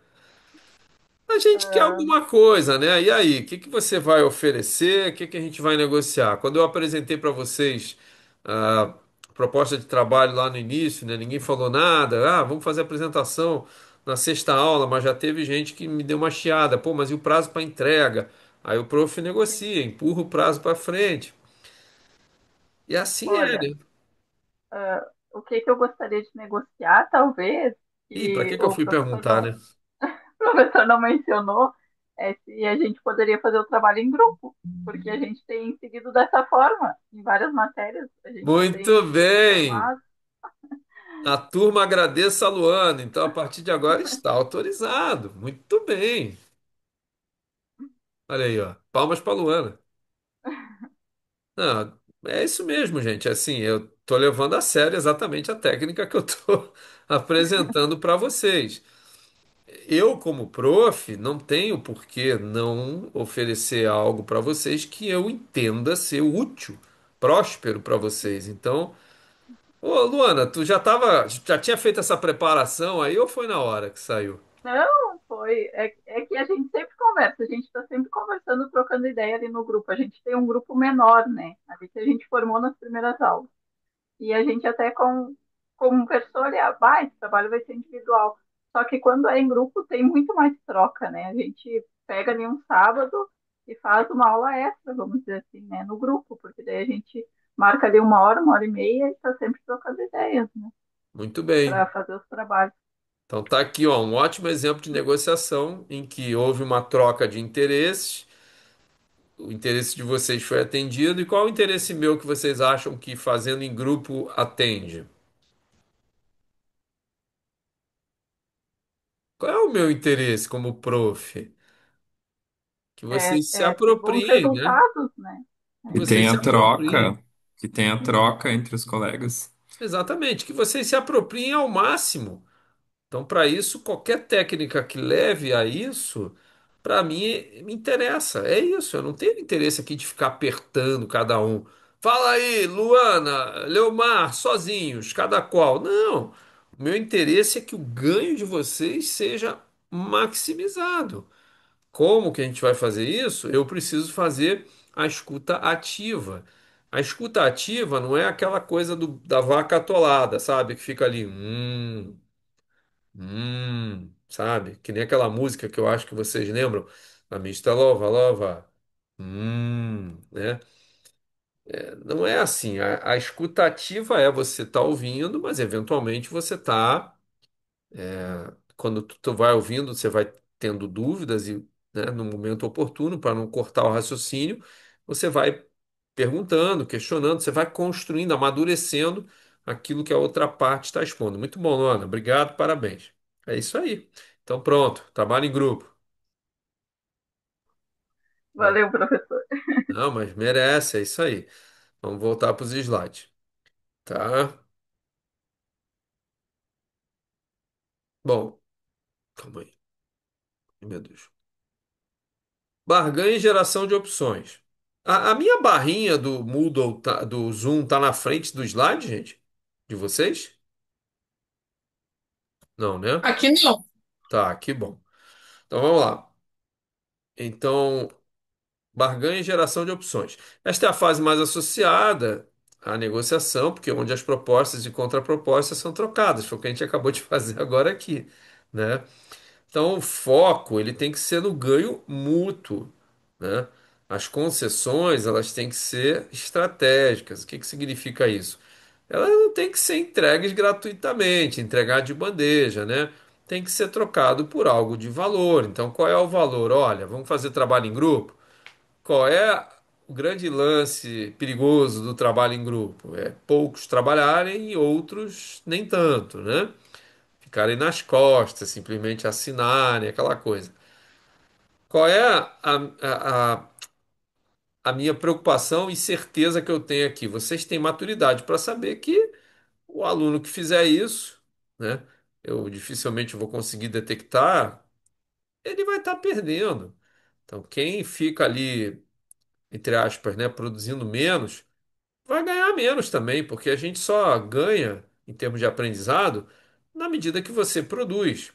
A gente quer
Ah,
alguma coisa, né? E aí, o que que você vai oferecer? O que que a gente vai negociar? Quando eu apresentei para vocês a proposta de trabalho lá no início, né? Ninguém falou nada. Ah, vamos fazer a apresentação na sexta aula, mas já teve gente que me deu uma chiada. Pô, mas e o prazo para entrega? Aí o prof negocia, empurra o prazo para frente. E assim é,
olha,
né?
o que que eu gostaria de negociar, talvez,
Ih, para
que
que que eu
o
fui
professor
perguntar,
não,
né?
o professor não mencionou, é se a gente poderia fazer o trabalho em grupo, porque a gente tem seguido dessa forma em várias matérias, a gente
Muito
tem se
bem!
formado.
A turma agradece a Luana, então a partir de agora está autorizado. Muito bem. Olha aí, ó. Palmas para Luana. Não, é isso mesmo, gente. Assim, eu tô levando a sério exatamente a técnica que eu tô apresentando para vocês. Eu, como prof, não tenho por que não oferecer algo para vocês que eu entenda ser útil, próspero para vocês. Então, ô Luana, tu já tinha feito essa preparação aí ou foi na hora que saiu?
Não, foi. É que a gente sempre conversa, a gente está sempre conversando, trocando ideia ali no grupo. A gente tem um grupo menor, né? Ali que a gente formou nas primeiras aulas. E a gente até conversou ali, esse trabalho vai ser individual. Só que quando é em grupo tem muito mais troca, né? A gente pega ali um sábado e faz uma aula extra, vamos dizer assim, né? No grupo, porque daí a gente marca ali uma hora e meia e está sempre trocando ideias, né?
Muito
Para
bem.
fazer os trabalhos.
Então tá aqui, ó, um ótimo exemplo de negociação em que houve uma troca de interesses, o interesse de vocês foi atendido, e qual o interesse meu que vocês acham que fazendo em grupo atende? Qual é o meu interesse como prof? Que vocês se
Ter bons
apropriem, né?
resultados, né?
Que
É
Que
isso.
vocês se
tenha
apropriem.
troca, que tenha troca entre os colegas.
Exatamente, que vocês se apropriem ao máximo. Então, para isso, qualquer técnica que leve a isso, para mim, me interessa. É isso. Eu não tenho interesse aqui de ficar apertando cada um. Fala aí, Luana, Leomar, sozinhos, cada qual. Não. O meu interesse é que o ganho de vocês seja maximizado. Como que a gente vai fazer isso? Eu preciso fazer a escuta ativa. A escuta ativa não é aquela coisa da vaca atolada, sabe? Que fica ali. Sabe? Que nem aquela música que eu acho que vocês lembram. A mista louva, louva. Né? Não é assim. A escutativa é você estar ouvindo, mas eventualmente você está. Quando tu vai ouvindo, você vai tendo dúvidas e, né, no momento oportuno, para não cortar o raciocínio, você vai perguntando, questionando, você vai construindo, amadurecendo aquilo que a outra parte está expondo. Muito bom, Luana. Obrigado, parabéns. É isso aí. Então, pronto. Trabalho em grupo. Vai.
Valeu, professor.
Não, mas merece, é isso aí. Vamos voltar para os slides. Tá? Bom, calma aí. Meu Deus. Barganha e geração de opções. A minha barrinha do Moodle, do Zoom, tá na frente do slide, gente? De vocês? Não, né?
Aqui não.
Tá, que bom. Então vamos lá. Então, barganha e geração de opções. Esta é a fase mais associada à negociação, porque é onde as propostas e contrapropostas são trocadas. Foi o que a gente acabou de fazer agora aqui, né? Então, o foco ele tem que ser no ganho mútuo, né? As concessões elas têm que ser estratégicas. O que que significa isso? Elas não têm que ser entregues gratuitamente, entregar de bandeja, né? Tem que ser trocado por algo de valor. Então, qual é o valor? Olha, vamos fazer trabalho em grupo? Qual é o grande lance perigoso do trabalho em grupo? É poucos trabalharem e outros nem tanto, né? Ficarem nas costas, simplesmente assinarem, aquela coisa. qual é a minha preocupação e certeza que eu tenho aqui? Vocês têm maturidade para saber que o aluno que fizer isso, né, eu dificilmente vou conseguir detectar, ele vai estar perdendo. Então, quem fica ali, entre aspas, né, produzindo menos, vai ganhar menos também, porque a gente só ganha em termos de aprendizado na medida que você produz.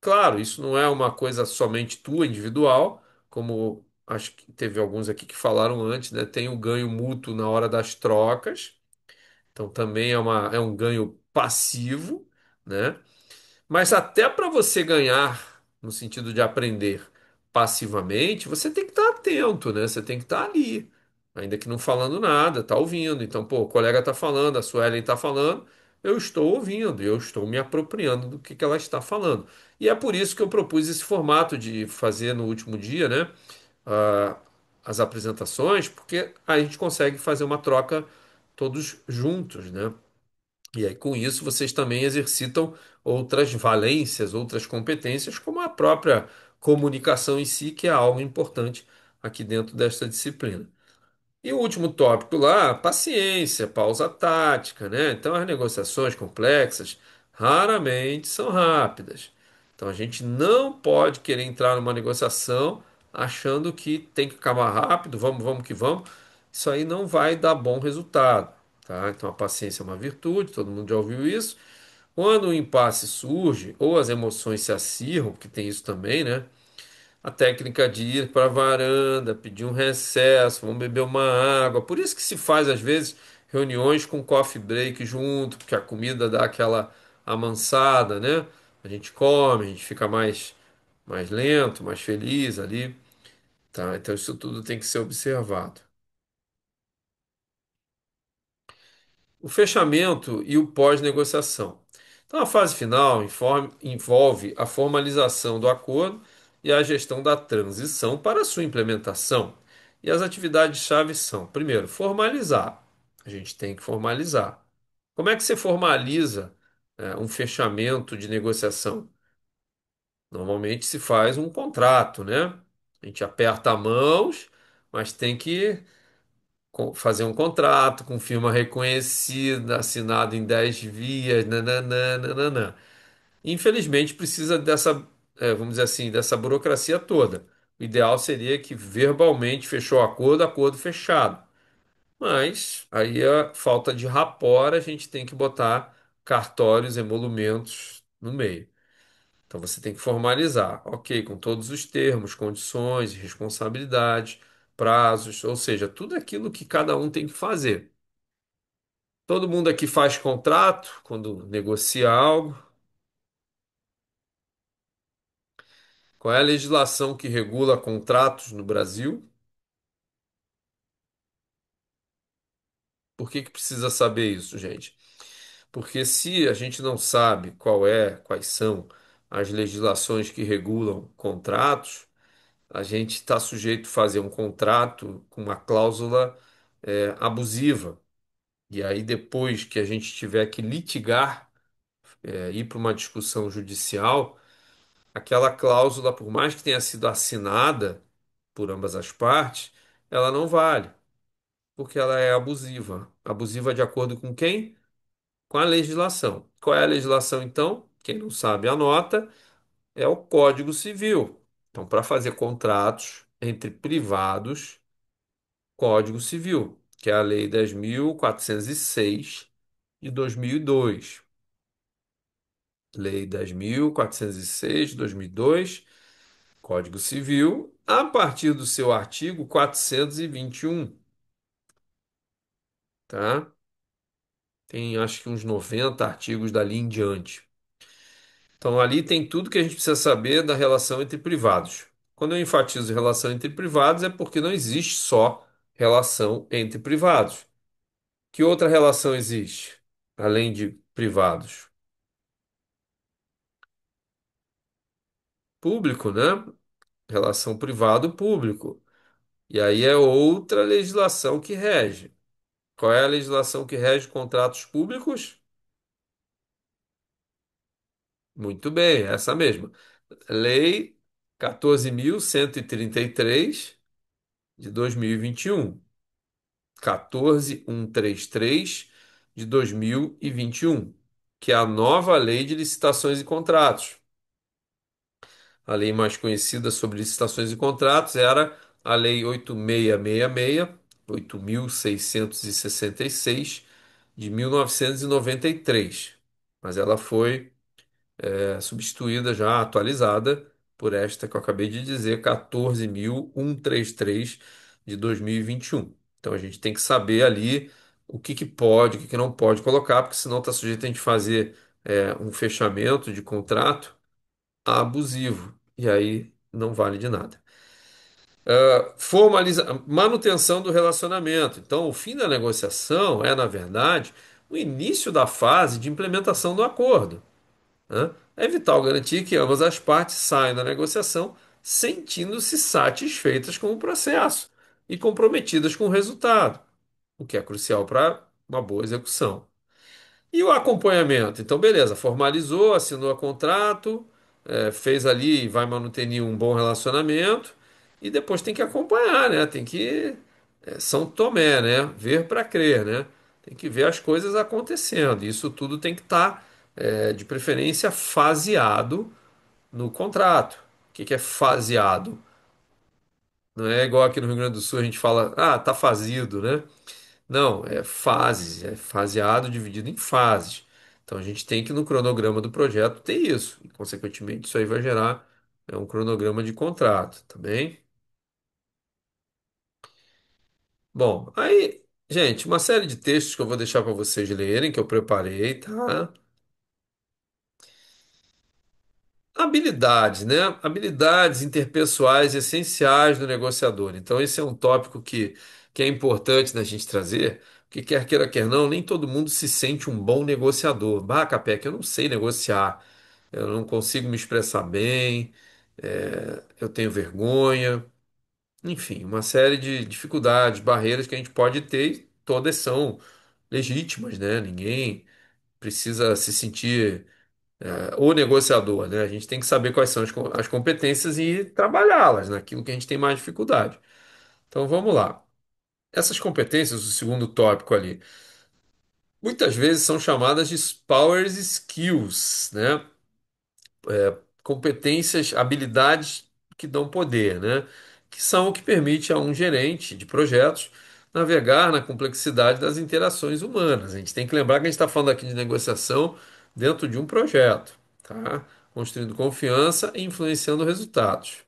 Claro, isso não é uma coisa somente tua, individual, como acho que teve alguns aqui que falaram antes, né? Tem o ganho mútuo na hora das trocas, então também é um ganho passivo, né? Mas até para você ganhar, no sentido de aprender passivamente, você tem que estar atento, né? Você tem que estar ali, ainda que não falando nada, tá ouvindo. Então, pô, o colega está falando, a Suelen está falando, eu estou ouvindo, eu estou me apropriando do que ela está falando. E é por isso que eu propus esse formato de fazer no último dia, né? ah, as apresentações, porque a gente consegue fazer uma troca todos juntos, né? E aí, com isso, vocês também exercitam outras valências, outras competências, como a própria comunicação em si, que é algo importante aqui dentro desta disciplina. E o último tópico lá, paciência, pausa tática, né? Então, as negociações complexas raramente são rápidas. Então, a gente não pode querer entrar numa negociação achando que tem que acabar rápido, vamos, vamos que vamos. Isso aí não vai dar bom resultado, tá? Então, a paciência é uma virtude, todo mundo já ouviu isso. Quando o impasse surge ou as emoções se acirram, que tem isso também, né? A técnica de ir para a varanda, pedir um recesso, vamos beber uma água. Por isso que se faz, às vezes, reuniões com coffee break junto, porque a comida dá aquela amansada, né? A gente come, a gente fica mais lento, mais feliz ali, tá? Então isso tudo tem que ser observado. O fechamento e o pós-negociação. Então, a fase final envolve a formalização do acordo e a gestão da transição para a sua implementação. E as atividades-chave são: primeiro, formalizar. A gente tem que formalizar. Como é que você formaliza, um fechamento de negociação? Normalmente se faz um contrato, né? A gente aperta a mãos, mas tem que fazer um contrato com firma reconhecida, assinado em 10 vias, nananã, nananã. Infelizmente precisa dessa, vamos dizer assim, dessa burocracia toda. O ideal seria que verbalmente fechou o acordo, acordo fechado. Mas aí a falta de rapport, a gente tem que botar cartórios, emolumentos no meio. Então você tem que formalizar, ok, com todos os termos, condições, responsabilidades, prazos, ou seja, tudo aquilo que cada um tem que fazer. Todo mundo aqui faz contrato quando negocia algo. Qual é a legislação que regula contratos no Brasil? Por que que precisa saber isso, gente? Porque se a gente não sabe quais são as legislações que regulam contratos, a gente está sujeito a fazer um contrato com uma cláusula abusiva. E aí, depois que a gente tiver que litigar, ir para uma discussão judicial, aquela cláusula, por mais que tenha sido assinada por ambas as partes, ela não vale, porque ela é abusiva. Abusiva de acordo com quem? Com a legislação. Qual é a legislação, então? Quem não sabe, anota, é o Código Civil. Então, para fazer contratos entre privados, Código Civil, que é a Lei 10.406 de 2002. Lei 10.406 de 2002, Código Civil, a partir do seu artigo 421, tá? Tem acho que uns 90 artigos dali em diante. Então ali tem tudo que a gente precisa saber da relação entre privados. Quando eu enfatizo relação entre privados é porque não existe só relação entre privados. Que outra relação existe além de privados? Público, né? Relação privado-público. E aí é outra legislação que rege. Qual é a legislação que rege contratos públicos? Muito bem, essa mesma. Lei. 14.133 de 2021. 14.133 de 2021, que é a nova lei de licitações e contratos. A lei mais conhecida sobre licitações e contratos era a Lei 8.666 de 1993. Mas ela foi substituída, já atualizada, por esta que eu acabei de dizer, 14.133 de 2021. Então a gente tem que saber ali o que que pode, o que que não pode colocar, porque senão está sujeito a gente fazer um fechamento de contrato abusivo. E aí não vale de nada. Manutenção do relacionamento. Então, o fim da negociação é, na verdade, o início da fase de implementação do acordo, né? É vital garantir que ambas as partes saiam da negociação sentindo-se satisfeitas com o processo e comprometidas com o resultado, o que é crucial para uma boa execução. E o acompanhamento? Então, beleza, formalizou, assinou o contrato, fez ali, vai manter um bom relacionamento e depois tem que acompanhar, né? Tem que São Tomé, né? Ver para crer, né? Tem que ver as coisas acontecendo. Isso tudo tem que estar, de preferência, faseado no contrato. O que que é faseado? Não é igual aqui no Rio Grande do Sul a gente fala, ah, tá fazido, né? Não, é fases, é faseado dividido em fases. Então a gente tem que no cronograma do projeto ter isso. E, consequentemente, isso aí vai gerar um cronograma de contrato, tá bem? Bom, aí, gente, uma série de textos que eu vou deixar para vocês lerem, que eu preparei, tá? Habilidades, né? Habilidades interpessoais essenciais do negociador. Então, esse é um tópico que é importante da gente trazer, porque quer queira, quer não, nem todo mundo se sente um bom negociador. Bah, Capé, eu não sei negociar, eu não consigo me expressar bem, eu tenho vergonha, enfim, uma série de dificuldades, barreiras que a gente pode ter, e todas são legítimas, né? Ninguém precisa se sentir o negociador, né? A gente tem que saber quais são as competências e trabalhá-las naquilo que a gente tem mais dificuldade. Então vamos lá. Essas competências, o segundo tópico ali, muitas vezes são chamadas de power skills, né? Competências, habilidades que dão poder, né? Que são o que permite a um gerente de projetos navegar na complexidade das interações humanas. A gente tem que lembrar que a gente está falando aqui de negociação dentro de um projeto, tá? Construindo confiança e influenciando resultados.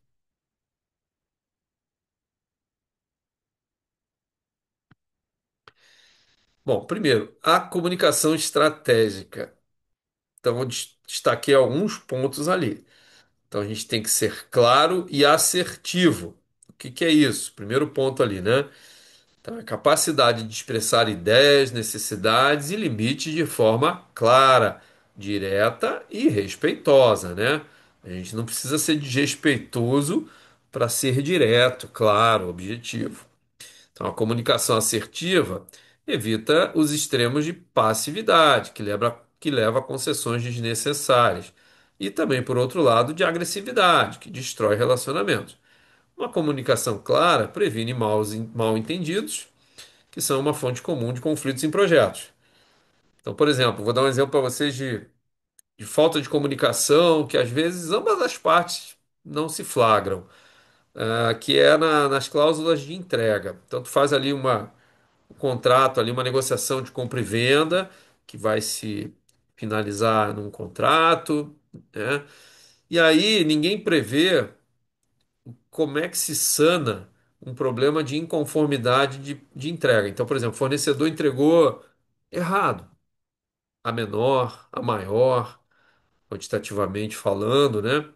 Bom, primeiro, a comunicação estratégica. Então, eu destaquei alguns pontos ali. Então, a gente tem que ser claro e assertivo. O que que é isso? Primeiro ponto ali, né? Então, a capacidade de expressar ideias, necessidades e limites de forma clara, direta e respeitosa, né? A gente não precisa ser desrespeitoso para ser direto, claro, objetivo. Então, a comunicação assertiva evita os extremos de passividade, que leva a concessões desnecessárias, e também, por outro lado, de agressividade, que destrói relacionamentos. Uma comunicação clara previne mal-entendidos que são uma fonte comum de conflitos em projetos. Então, por exemplo, vou dar um exemplo para vocês de falta de comunicação, que às vezes ambas as partes não se flagram, que é nas cláusulas de entrega. Então, tu faz ali um contrato, ali uma negociação de compra e venda, que vai se finalizar num contrato, né? E aí ninguém prevê como é que se sana um problema de inconformidade de entrega. Então, por exemplo, o fornecedor entregou errado, a menor, a maior, quantitativamente falando, né?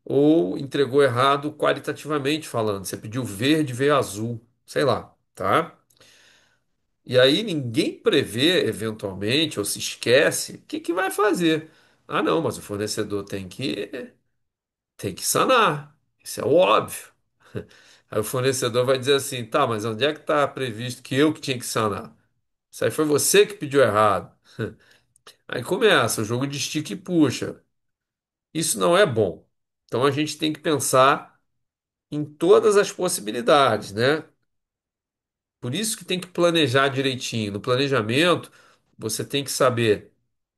Ou entregou errado qualitativamente falando. Você pediu verde, veio azul, sei lá, tá? E aí ninguém prevê, eventualmente, ou se esquece, o que que vai fazer? Ah, não, mas o fornecedor tem que sanar. Isso é o óbvio. Aí o fornecedor vai dizer assim, tá, mas onde é que está previsto que eu que tinha que sanar? Isso aí foi você que pediu errado. Aí começa o jogo de estica e puxa. Isso não é bom. Então a gente tem que pensar em todas as possibilidades, né? Por isso que tem que planejar direitinho. No planejamento, você tem que saber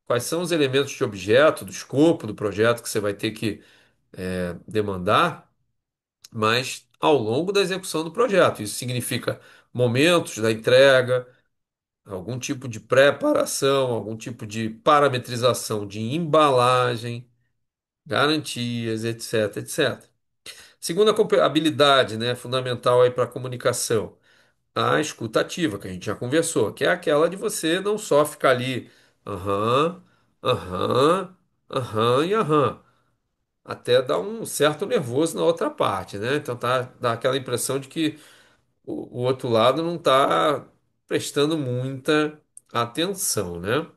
quais são os elementos de objeto, do escopo do projeto que você vai ter que demandar, mas ao longo da execução do projeto. Isso significa momentos da entrega, algum tipo de preparação, algum tipo de parametrização de embalagem, garantias, etc, etc. Segunda habilidade, né, fundamental aí para a comunicação, a escuta ativa, que a gente já conversou, que é aquela de você não só ficar ali, aham, aham, aham e aham, até dar um certo nervoso na outra parte, né? Então dá aquela impressão de que o outro lado não está prestando muita atenção, né?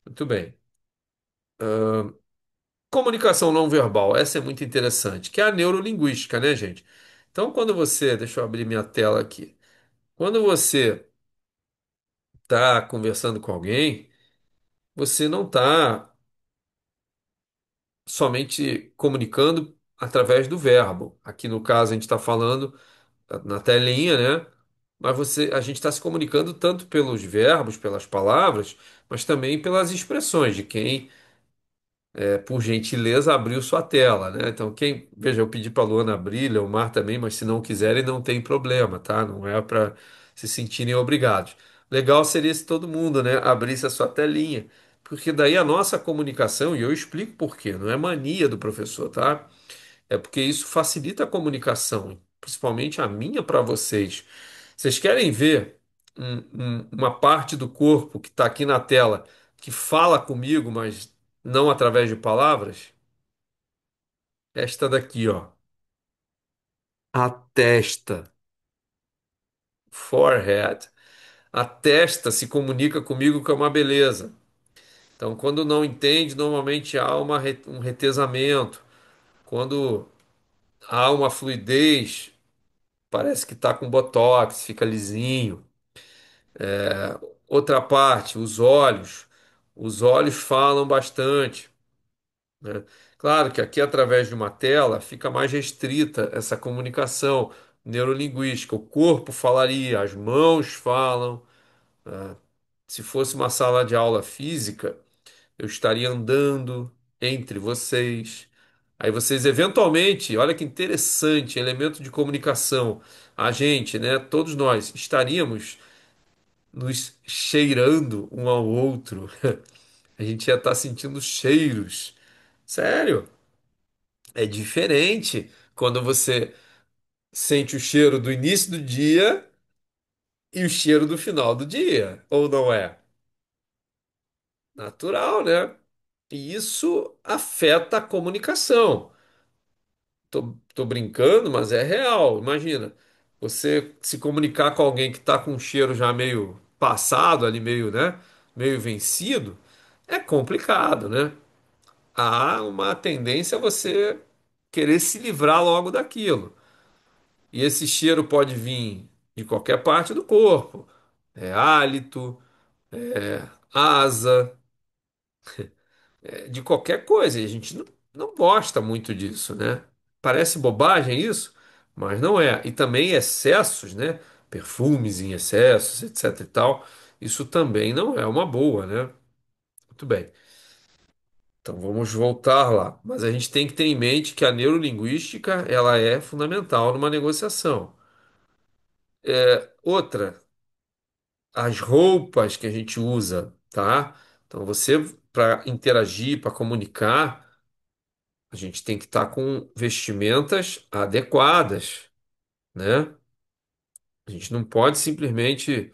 Muito bem. Comunicação não verbal, essa é muito interessante, que é a neurolinguística, né, gente? Então, deixa eu abrir minha tela aqui. Quando você está conversando com alguém, você não está somente comunicando através do verbo. Aqui no caso, a gente está falando na telinha, né? Mas a gente está se comunicando tanto pelos verbos, pelas palavras, mas também pelas expressões de quem, por gentileza, abriu sua tela, né? Então, veja, eu pedi para a Luana abrir, Leomar também, mas se não quiserem, não tem problema, tá? Não é para se sentirem obrigados. Legal seria se todo mundo, né, abrisse a sua telinha, porque daí a nossa comunicação, e eu explico por quê, não é mania do professor, tá? É porque isso facilita a comunicação, principalmente a minha para vocês. Vocês querem ver uma parte do corpo que está aqui na tela que fala comigo, mas não através de palavras? Esta daqui, ó. A testa, forehead. A testa se comunica comigo que é uma beleza. Então, quando não entende, normalmente há um retesamento. Quando há uma fluidez, parece que está com botox, fica lisinho. Outra parte, os olhos. Os olhos falam bastante, né? Claro que aqui, através de uma tela, fica mais restrita essa comunicação neurolinguística. O corpo falaria, as mãos falam. Se fosse uma sala de aula física, eu estaria andando entre vocês. Aí vocês, eventualmente, olha que interessante, elemento de comunicação. A gente, né, todos nós, estaríamos nos cheirando um ao outro. A gente ia estar sentindo cheiros. Sério, é diferente quando você sente o cheiro do início do dia e o cheiro do final do dia, ou não é? Natural, né? E isso afeta a comunicação. Tô brincando, mas é real. Imagina, você se comunicar com alguém que está com um cheiro já meio passado, ali meio, né? Meio vencido, é complicado, né? Há uma tendência a você querer se livrar logo daquilo. E esse cheiro pode vir de qualquer parte do corpo. É hálito, asa, de qualquer coisa. E a gente não gosta muito disso, né? Parece bobagem isso, mas não é. E também excessos, né? Perfumes em excessos, etc e tal. Isso também não é uma boa, né? Muito bem. Então vamos voltar lá. Mas a gente tem que ter em mente que a neurolinguística ela é fundamental numa negociação. Outra, as roupas que a gente usa, tá? Então você, para interagir, para comunicar, a gente tem que estar com vestimentas adequadas, né? A gente não pode simplesmente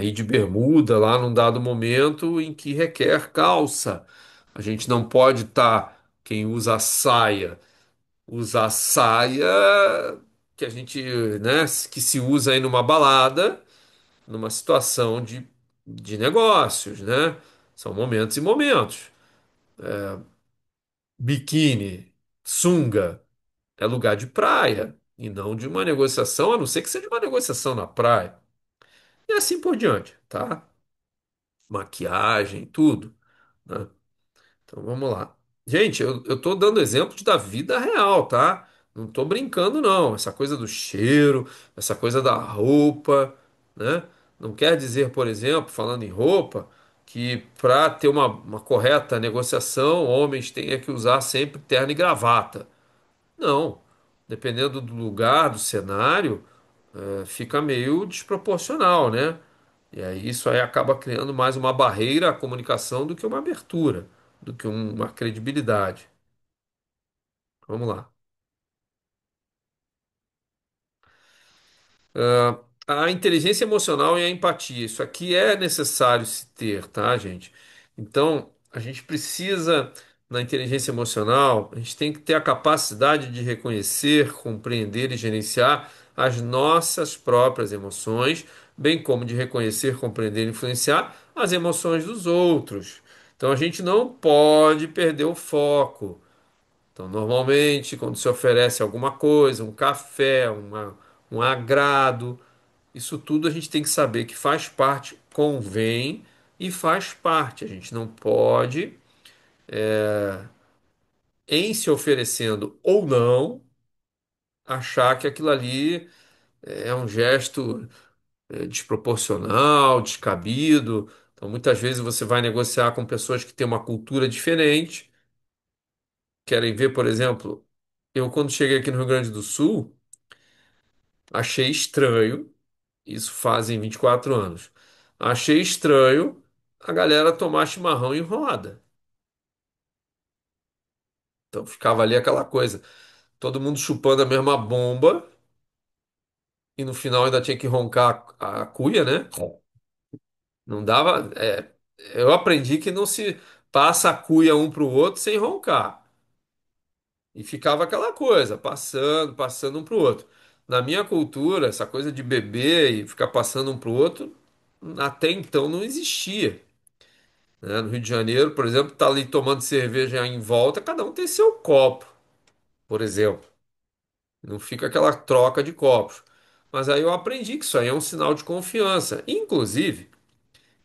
ir de bermuda lá num dado momento em que requer calça. A gente não pode estar, quem usa saia, usar saia que a gente, né, que se usa aí numa balada, numa situação de negócios, né? São momentos e momentos. Biquíni, sunga. É lugar de praia e não de uma negociação, a não ser que seja uma negociação na praia. E assim por diante, tá? Maquiagem, tudo, né? Então vamos lá. Gente, eu tô dando exemplos da vida real, tá? Não tô brincando, não. Essa coisa do cheiro, essa coisa da roupa, né? Não quer dizer, por exemplo, falando em roupa, que para ter uma correta negociação, homens tenham que usar sempre terno e gravata. Não. Dependendo do lugar, do cenário, fica meio desproporcional, né? E aí isso aí acaba criando mais uma barreira à comunicação do que uma abertura, do que uma credibilidade. Vamos lá. A inteligência emocional e a empatia. Isso aqui é necessário se ter, tá, gente? Então, a gente precisa, na inteligência emocional, a gente tem que ter a capacidade de reconhecer, compreender e gerenciar as nossas próprias emoções, bem como de reconhecer, compreender e influenciar as emoções dos outros. Então, a gente não pode perder o foco. Então, normalmente, quando se oferece alguma coisa, um café, um agrado, isso tudo a gente tem que saber que faz parte, convém e faz parte. A gente não pode, em se oferecendo ou não, achar que aquilo ali é um gesto desproporcional, descabido. Então, muitas vezes você vai negociar com pessoas que têm uma cultura diferente, querem ver, por exemplo, eu quando cheguei aqui no Rio Grande do Sul, achei estranho. Isso fazem 24 anos. Achei estranho a galera tomar chimarrão em roda. Então ficava ali aquela coisa, todo mundo chupando a mesma bomba e no final ainda tinha que roncar a cuia, né? Não dava. Eu aprendi que não se passa a cuia um pro outro sem roncar. E ficava aquela coisa, passando, passando um pro outro. Na minha cultura, essa coisa de beber e ficar passando um pro outro, até então não existia. Né? No Rio de Janeiro, por exemplo, tá ali tomando cerveja em volta, cada um tem seu copo, por exemplo. Não fica aquela troca de copos. Mas aí eu aprendi que isso aí é um sinal de confiança. Inclusive,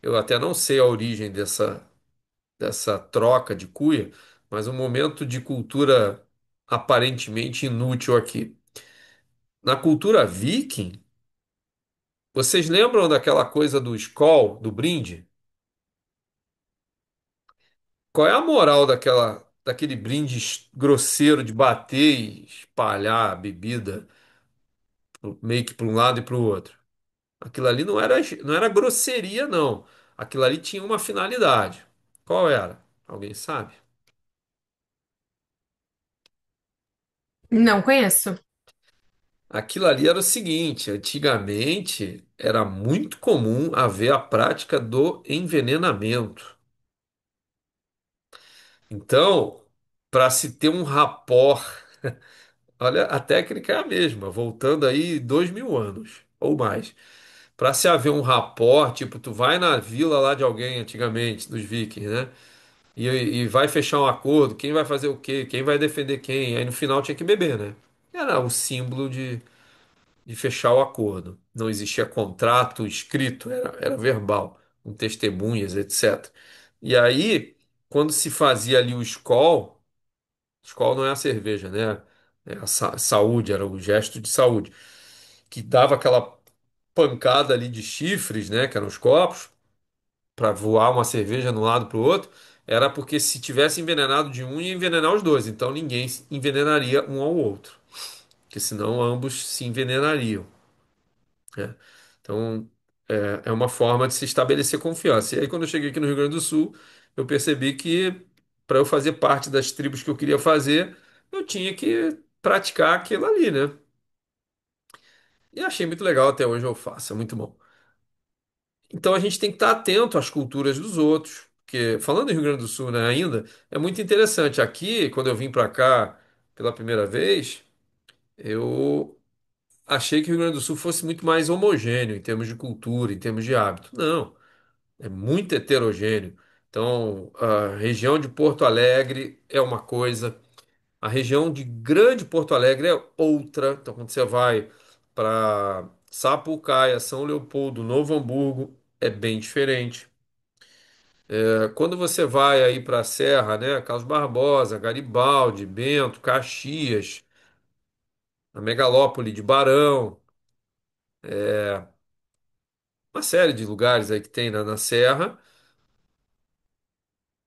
eu até não sei a origem dessa troca de cuia, mas um momento de cultura aparentemente inútil aqui. Na cultura viking, vocês lembram daquela coisa do skål, do brinde? Qual é a moral daquele brinde grosseiro de bater e espalhar a bebida meio que para um lado e para o outro? Aquilo ali não era grosseria, não. Aquilo ali tinha uma finalidade. Qual era? Alguém sabe?
Não conheço.
Aquilo ali era o seguinte: antigamente era muito comum haver a prática do envenenamento. Então, para se ter um rapport, olha, a técnica é a mesma, voltando aí 2000 anos ou mais. Para se haver um rapport, tipo, tu vai na vila lá de alguém antigamente, dos vikings, né? E vai fechar um acordo, quem vai fazer o quê, quem vai defender quem, aí no final tinha que beber, né? Era o símbolo de fechar o acordo. Não existia contrato escrito, era verbal, com testemunhas, etc. E aí, quando se fazia ali o Skol não é a cerveja, né? É a saúde, era o gesto de saúde, que dava aquela pancada ali de chifres, né? Que eram os copos, para voar uma cerveja de um lado para o outro, era porque se tivesse envenenado de um, ia envenenar os dois. Então ninguém envenenaria um ao outro, porque senão ambos se envenenariam, né? Então é uma forma de se estabelecer confiança. E aí, quando eu cheguei aqui no Rio Grande do Sul, eu percebi que para eu fazer parte das tribos que eu queria fazer, eu tinha que praticar aquilo ali, né? E achei muito legal, até hoje eu faço, é muito bom. Então a gente tem que estar atento às culturas dos outros, porque falando em Rio Grande do Sul, né, ainda, é muito interessante. Aqui, quando eu vim para cá pela primeira vez, eu achei que o Rio Grande do Sul fosse muito mais homogêneo em termos de cultura, em termos de hábito. Não, é muito heterogêneo. Então, a região de Porto Alegre é uma coisa, a região de Grande Porto Alegre é outra. Então, quando você vai para Sapucaia, São Leopoldo, Novo Hamburgo, é bem diferente. Quando você vai aí para a Serra, né, Carlos Barbosa, Garibaldi, Bento, Caxias, a megalópole de Barão, uma série de lugares aí que tem na Serra,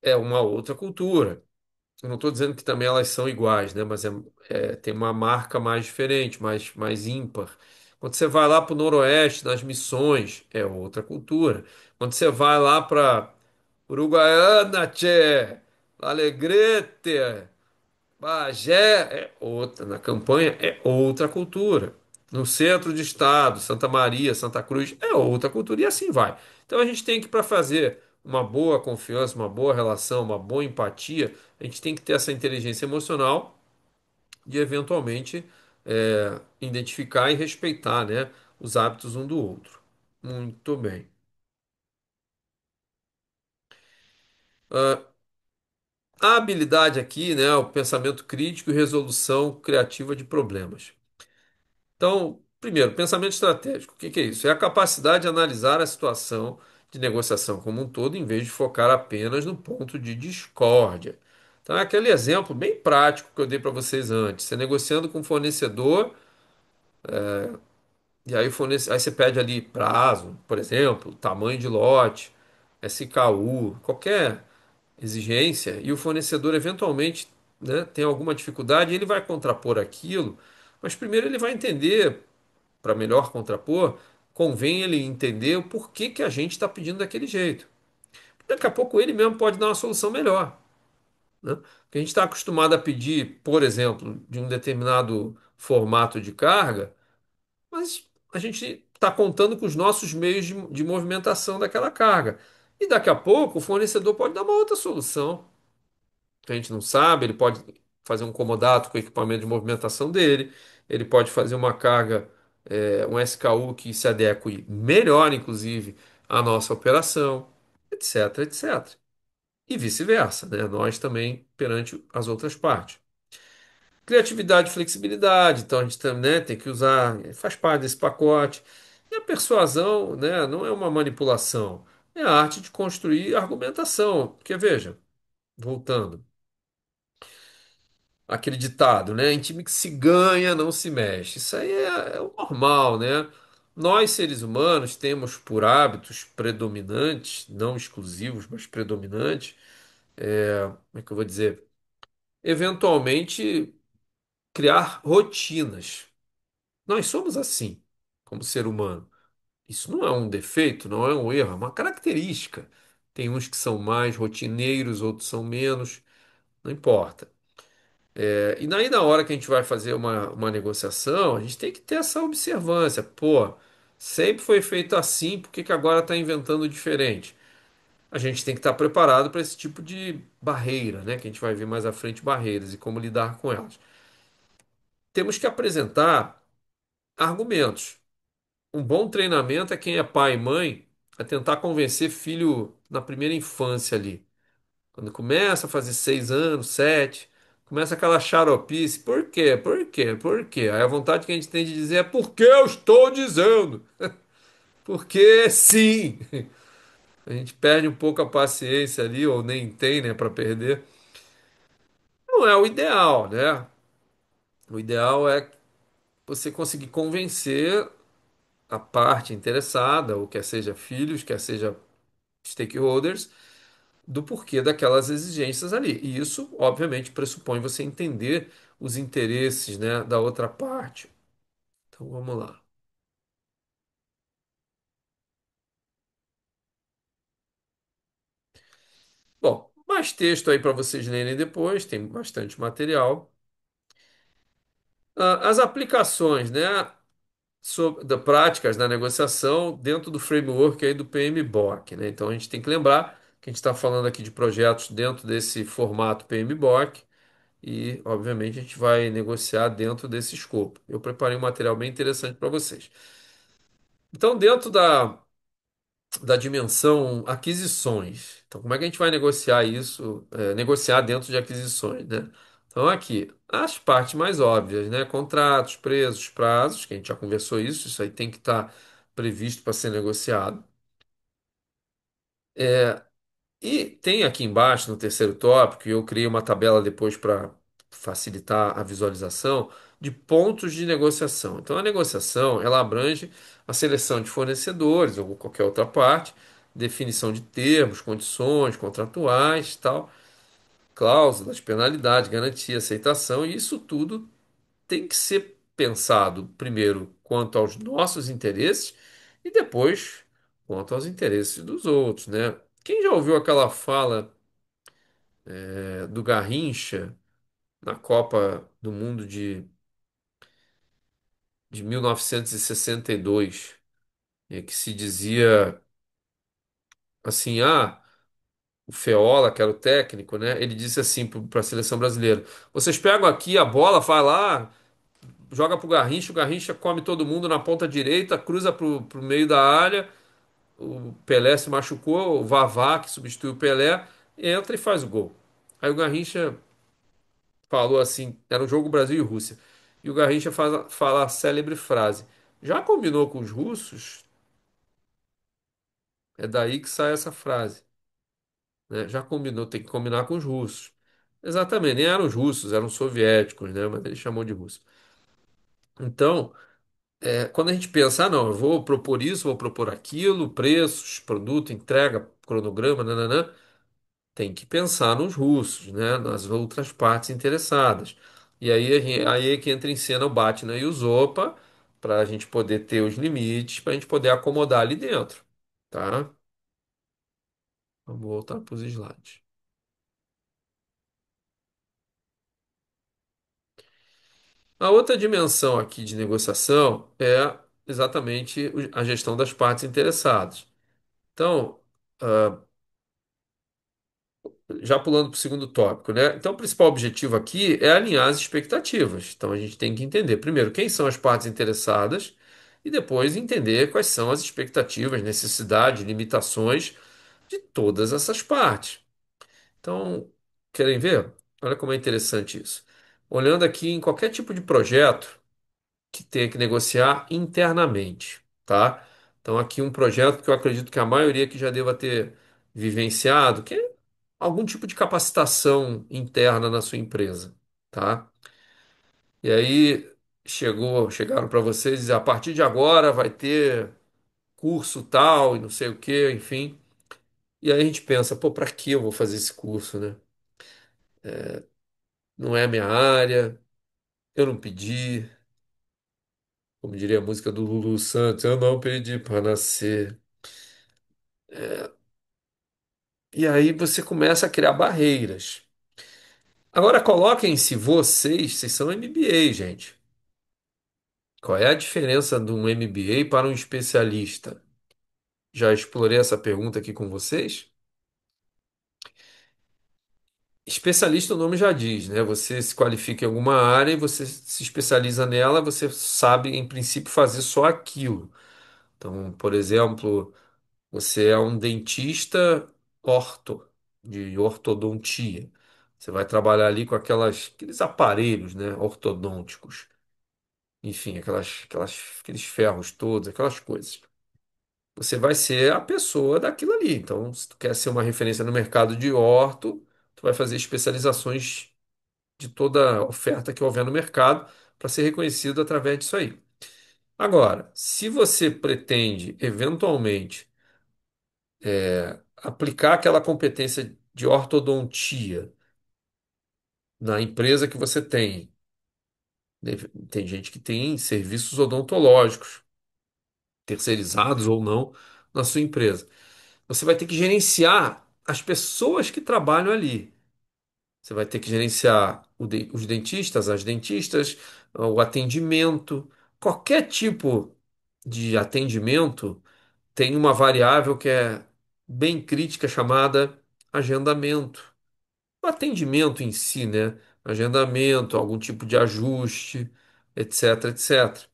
é uma outra cultura. Eu não estou dizendo que também elas são iguais, né, mas tem uma marca mais diferente, mais ímpar. Quando você vai lá para o Noroeste, nas Missões, é outra cultura. Quando você vai lá para Uruguaiana, tchê, Alegrete, Bagé é outra, na campanha é outra cultura. No centro de estado, Santa Maria, Santa Cruz, é outra cultura e assim vai. Então a gente tem que, para fazer uma boa confiança, uma boa relação, uma boa empatia, a gente tem que ter essa inteligência emocional de eventualmente identificar e respeitar, né, os hábitos um do outro. Muito bem. Ah, a habilidade aqui, né, o pensamento crítico e resolução criativa de problemas. Então, primeiro, pensamento estratégico. O que que é isso? É a capacidade de analisar a situação de negociação como um todo, em vez de focar apenas no ponto de discórdia. Então, é aquele exemplo bem prático que eu dei para vocês antes. Você negociando com um fornecedor, e aí, aí você pede ali prazo, por exemplo, tamanho de lote, SKU, qualquer exigência, e o fornecedor eventualmente, né, tem alguma dificuldade, ele vai contrapor aquilo, mas primeiro ele vai entender para melhor contrapor, convém ele entender o porquê que a gente está pedindo daquele jeito. Daqui a pouco ele mesmo pode dar uma solução melhor, né? Porque a gente está acostumado a pedir, por exemplo, de um determinado formato de carga, mas a gente está contando com os nossos meios de movimentação daquela carga. E daqui a pouco o fornecedor pode dar uma outra solução que a gente não sabe, ele pode fazer um comodato com o equipamento de movimentação dele, ele pode fazer uma carga, um SKU que se adeque melhor, inclusive, à nossa operação, etc, etc. E vice-versa, né? Nós também perante as outras partes. Criatividade e flexibilidade, então a gente também, né, tem que usar, faz parte desse pacote. E a persuasão, né, não é uma manipulação, é a arte de construir argumentação. Porque veja, voltando. Aquele ditado, né? Em time que se ganha, não se mexe. Isso aí é o normal, né? Nós, seres humanos, temos por hábitos predominantes, não exclusivos, mas predominantes, como é que eu vou dizer? Eventualmente criar rotinas. Nós somos assim, como ser humano. Isso não é um defeito, não é um erro, é uma característica. Tem uns que são mais rotineiros, outros são menos, não importa. E daí, na hora que a gente vai fazer uma negociação, a gente tem que ter essa observância. Pô, sempre foi feito assim, por que que agora está inventando diferente? A gente tem que estar preparado para esse tipo de barreira, né? Que a gente vai ver mais à frente, barreiras e como lidar com elas. Temos que apresentar argumentos. Um bom treinamento é quem é pai e mãe a tentar convencer filho na primeira infância ali. Quando começa a fazer 6 anos, 7, começa aquela xaropice. Por quê? Por quê? Por quê? Aí a vontade que a gente tem de dizer é porque eu estou dizendo. Porque sim. A gente perde um pouco a paciência ali, ou nem tem, né, para perder. Não é o ideal, né? O ideal é você conseguir convencer a parte interessada, ou quer seja filhos, quer seja stakeholders, do porquê daquelas exigências ali. E isso, obviamente, pressupõe você entender os interesses, né, da outra parte. Então vamos lá. Bom, mais texto aí para vocês lerem depois, tem bastante material. As aplicações, né, da práticas da negociação dentro do framework aí do PMBOK, né? Então a gente tem que lembrar que a gente está falando aqui de projetos dentro desse formato PMBOK e, obviamente, a gente vai negociar dentro desse escopo. Eu preparei um material bem interessante para vocês. Então, dentro da dimensão aquisições, então como é que a gente vai negociar isso, negociar dentro de aquisições, né? Então, aqui, as partes mais óbvias, né? Contratos, preços, prazos, que a gente já conversou isso aí tem que estar previsto para ser negociado. E tem aqui embaixo, no terceiro tópico, eu criei uma tabela depois para facilitar a visualização de pontos de negociação. Então, a negociação, ela abrange a seleção de fornecedores ou qualquer outra parte, definição de termos, condições contratuais, tal, cláusulas, penalidade, garantia, aceitação, e isso tudo tem que ser pensado primeiro quanto aos nossos interesses e depois quanto aos interesses dos outros, né? Quem já ouviu aquela fala do Garrincha na Copa do Mundo de 1962, que se dizia assim, o Feola, que era o técnico, né? Ele disse assim para a seleção brasileira: vocês pegam aqui a bola, vai lá, joga pro Garrincha, o Garrincha come todo mundo na ponta direita, cruza pro meio da área, o Pelé se machucou, o Vavá, que substitui o Pelé, entra e faz o gol. Aí o Garrincha falou assim, era um jogo Brasil e Rússia. E o Garrincha fala a célebre frase: já combinou com os russos? É daí que sai essa frase, né? Já combinou, tem que combinar com os russos. Exatamente, nem eram os russos, eram os soviéticos, né? Mas ele chamou de russo. Então, quando a gente pensa, não, eu vou propor isso, vou propor aquilo, preços, produto, entrega, cronograma, nananã, tem que pensar nos russos, né? Nas outras partes interessadas. E aí, aí é que entra em cena o Batna e o Zopa, para a gente poder ter os limites, para a gente poder acomodar ali dentro, tá? Vamos voltar para os slides. A outra dimensão aqui de negociação é exatamente a gestão das partes interessadas. Então, já pulando para o segundo tópico, né? Então, o principal objetivo aqui é alinhar as expectativas. Então, a gente tem que entender, primeiro, quem são as partes interessadas e depois entender quais são as expectativas, necessidades, limitações de todas essas partes. Então, querem ver? Olha como é interessante isso. Olhando aqui em qualquer tipo de projeto que tenha que negociar internamente, tá? Então, aqui um projeto que eu acredito que a maioria que já deva ter vivenciado, que é algum tipo de capacitação interna na sua empresa, tá? E aí chegaram para vocês e dizer, a partir de agora vai ter curso tal e não sei o quê, enfim. E aí a gente pensa, pô, para que eu vou fazer esse curso, né? Não é a minha área, eu não pedi, como diria a música do Lulu Santos, eu não pedi para nascer. E aí você começa a criar barreiras. Agora coloquem-se vocês são MBA, gente. Qual é a diferença de um MBA para um especialista? Já explorei essa pergunta aqui com vocês. Especialista, o nome já diz, né? Você se qualifica em alguma área e você se especializa nela, você sabe, em princípio, fazer só aquilo. Então, por exemplo, você é um dentista orto, de ortodontia. Você vai trabalhar ali com aqueles aparelhos, né, ortodônticos. Enfim, aqueles ferros todos, aquelas coisas. Você vai ser a pessoa daquilo ali. Então, se tu quer ser uma referência no mercado de orto, tu vai fazer especializações de toda a oferta que houver no mercado para ser reconhecido através disso aí. Agora, se você pretende, eventualmente, aplicar aquela competência de ortodontia na empresa que você tem, tem gente que tem serviços odontológicos, terceirizados ou não, na sua empresa. Você vai ter que gerenciar as pessoas que trabalham ali. Você vai ter que gerenciar os dentistas, as dentistas, o atendimento. Qualquer tipo de atendimento tem uma variável que é bem crítica chamada agendamento. O atendimento em si, né? Agendamento, algum tipo de ajuste, etc, etc.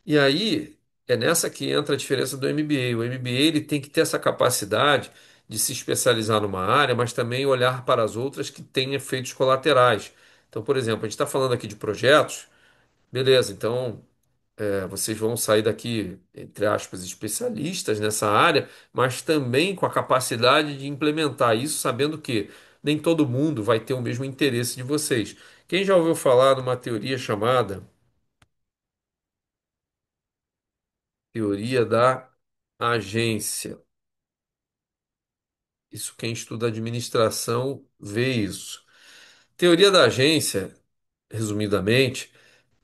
E aí é nessa que entra a diferença do MBA. O MBA ele tem que ter essa capacidade de se especializar numa área, mas também olhar para as outras que têm efeitos colaterais. Então, por exemplo, a gente está falando aqui de projetos, beleza, então. vocês vão sair daqui, entre aspas, especialistas nessa área, mas também com a capacidade de implementar isso, sabendo que nem todo mundo vai ter o mesmo interesse de vocês. Quem já ouviu falar numa teoria chamada teoria da agência? Isso quem estuda administração vê isso. Teoria da agência, resumidamente,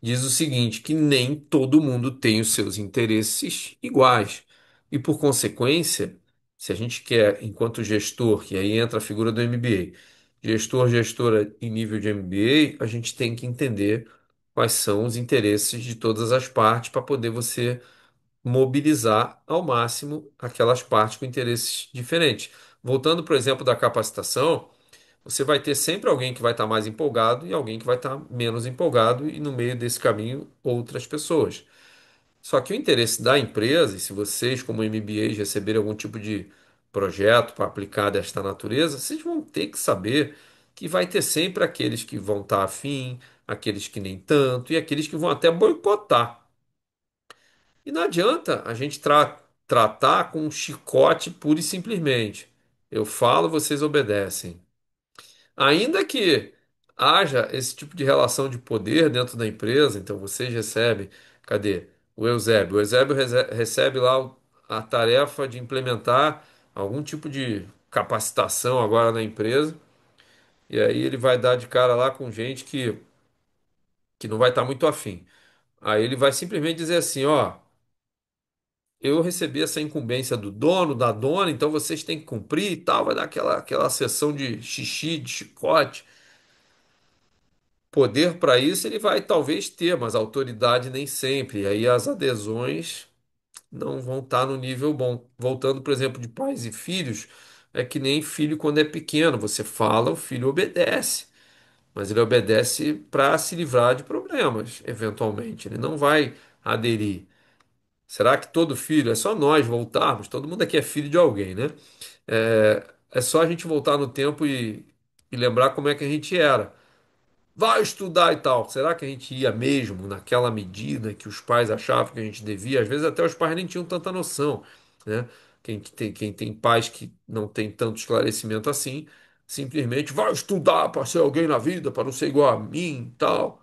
diz o seguinte, que nem todo mundo tem os seus interesses iguais. E por consequência, se a gente quer, enquanto gestor, que aí entra a figura do MBA, gestor, gestora em nível de MBA, a gente tem que entender quais são os interesses de todas as partes para poder você mobilizar ao máximo aquelas partes com interesses diferentes. Voltando para o exemplo da capacitação, você vai ter sempre alguém que vai estar mais empolgado e alguém que vai estar menos empolgado, e no meio desse caminho, outras pessoas. Só que o interesse da empresa, e se vocês, como MBAs, receberem algum tipo de projeto para aplicar desta natureza, vocês vão ter que saber que vai ter sempre aqueles que vão estar afim, aqueles que nem tanto, e aqueles que vão até boicotar. E não adianta a gente tratar com um chicote pura e simplesmente. Eu falo, vocês obedecem. Ainda que haja esse tipo de relação de poder dentro da empresa, então vocês recebem, cadê? O Eusébio. O Eusébio recebe lá a tarefa de implementar algum tipo de capacitação agora na empresa, e aí ele vai dar de cara lá com gente que não vai estar muito afim. Aí ele vai simplesmente dizer assim, ó, eu recebi essa incumbência do dono, da dona, então vocês têm que cumprir e tal, vai dar aquela sessão de xixi, de chicote. Poder para isso ele vai talvez ter, mas autoridade nem sempre. E aí as adesões não vão estar no nível bom. Voltando, por exemplo, de pais e filhos, é que nem filho quando é pequeno. Você fala, o filho obedece, mas ele obedece para se livrar de problemas, eventualmente. Ele não vai aderir. Será que todo filho, é só nós voltarmos? Todo mundo aqui é filho de alguém, né? É só a gente voltar no tempo e lembrar como é que a gente era. Vai estudar e tal. Será que a gente ia mesmo naquela medida que os pais achavam que a gente devia? Às vezes até os pais nem tinham tanta noção, né? Quem tem pais que não tem tanto esclarecimento assim, simplesmente vai estudar para ser alguém na vida, para não ser igual a mim e tal.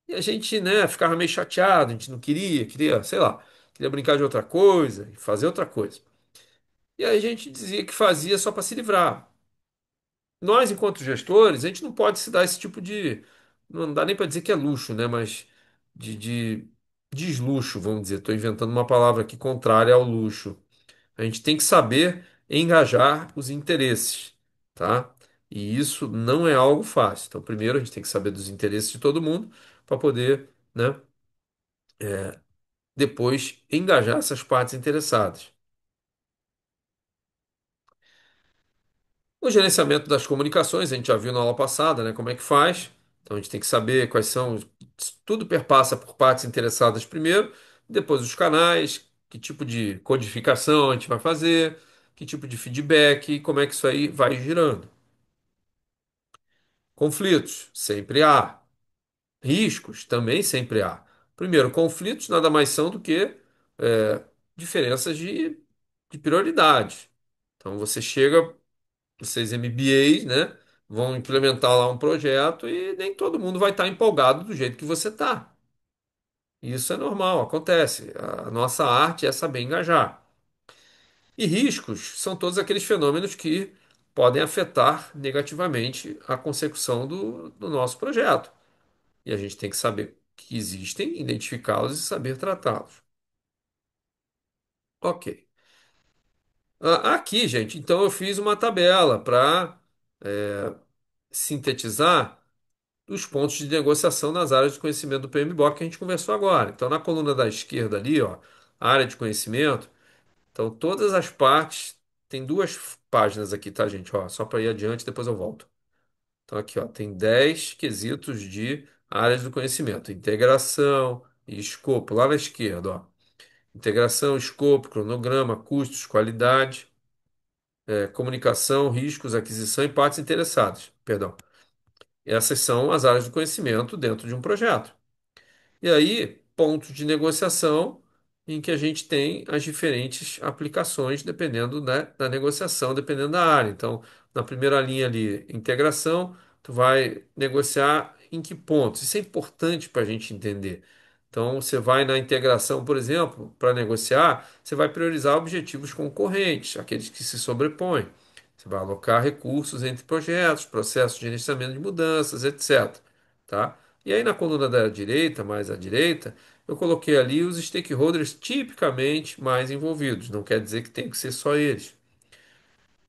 E a gente, né, ficava meio chateado, a gente não queria, sei lá, queria brincar de outra coisa, fazer outra coisa. E aí a gente dizia que fazia só para se livrar. Nós, enquanto gestores, a gente não pode se dar esse tipo de. Não dá nem para dizer que é luxo, né? Mas de desluxo, vamos dizer. Estou inventando uma palavra aqui contrária ao luxo. A gente tem que saber engajar os interesses, tá? E isso não é algo fácil. Então, primeiro, a gente tem que saber dos interesses de todo mundo para poder, né, depois engajar essas partes interessadas. O gerenciamento das comunicações, a gente já viu na aula passada, né? Como é que faz. Então a gente tem que saber quais são. Tudo perpassa por partes interessadas primeiro, depois os canais, que tipo de codificação a gente vai fazer, que tipo de feedback, como é que isso aí vai girando. Conflitos, sempre há. Riscos, também sempre há. Primeiro, conflitos nada mais são do que é, diferenças de prioridade. Então você chega vocês MBAs, né, vão implementar lá um projeto e nem todo mundo vai estar empolgado do jeito que você está. Isso é normal, acontece. A nossa arte é saber engajar. E riscos são todos aqueles fenômenos que podem afetar negativamente a consecução do nosso projeto. E a gente tem que saber que existem, identificá-los e saber tratá-los. Ok. Aqui, gente, então eu fiz uma tabela para sintetizar os pontos de negociação nas áreas de conhecimento do PMBOK que a gente conversou agora. Então, na coluna da esquerda ali, ó, área de conhecimento, então todas as partes, tem duas páginas aqui, tá, gente? Ó, só para ir adiante, depois eu volto. Então, aqui, ó, tem 10 quesitos de áreas do conhecimento: integração e escopo, lá na esquerda, ó. Integração, escopo, cronograma, custos, qualidade, comunicação, riscos, aquisição e partes interessadas. Perdão. Essas são as áreas do conhecimento dentro de um projeto. E aí, pontos de negociação em que a gente tem as diferentes aplicações dependendo, né, da negociação, dependendo da área. Então, na primeira linha ali, integração, tu vai negociar em que pontos? Isso é importante para a gente entender. Então, você vai na integração, por exemplo, para negociar, você vai priorizar objetivos concorrentes, aqueles que se sobrepõem. Você vai alocar recursos entre projetos, processos de gerenciamento de mudanças, etc. Tá? E aí na coluna da direita, mais à direita, eu coloquei ali os stakeholders tipicamente mais envolvidos. Não quer dizer que tem que ser só eles.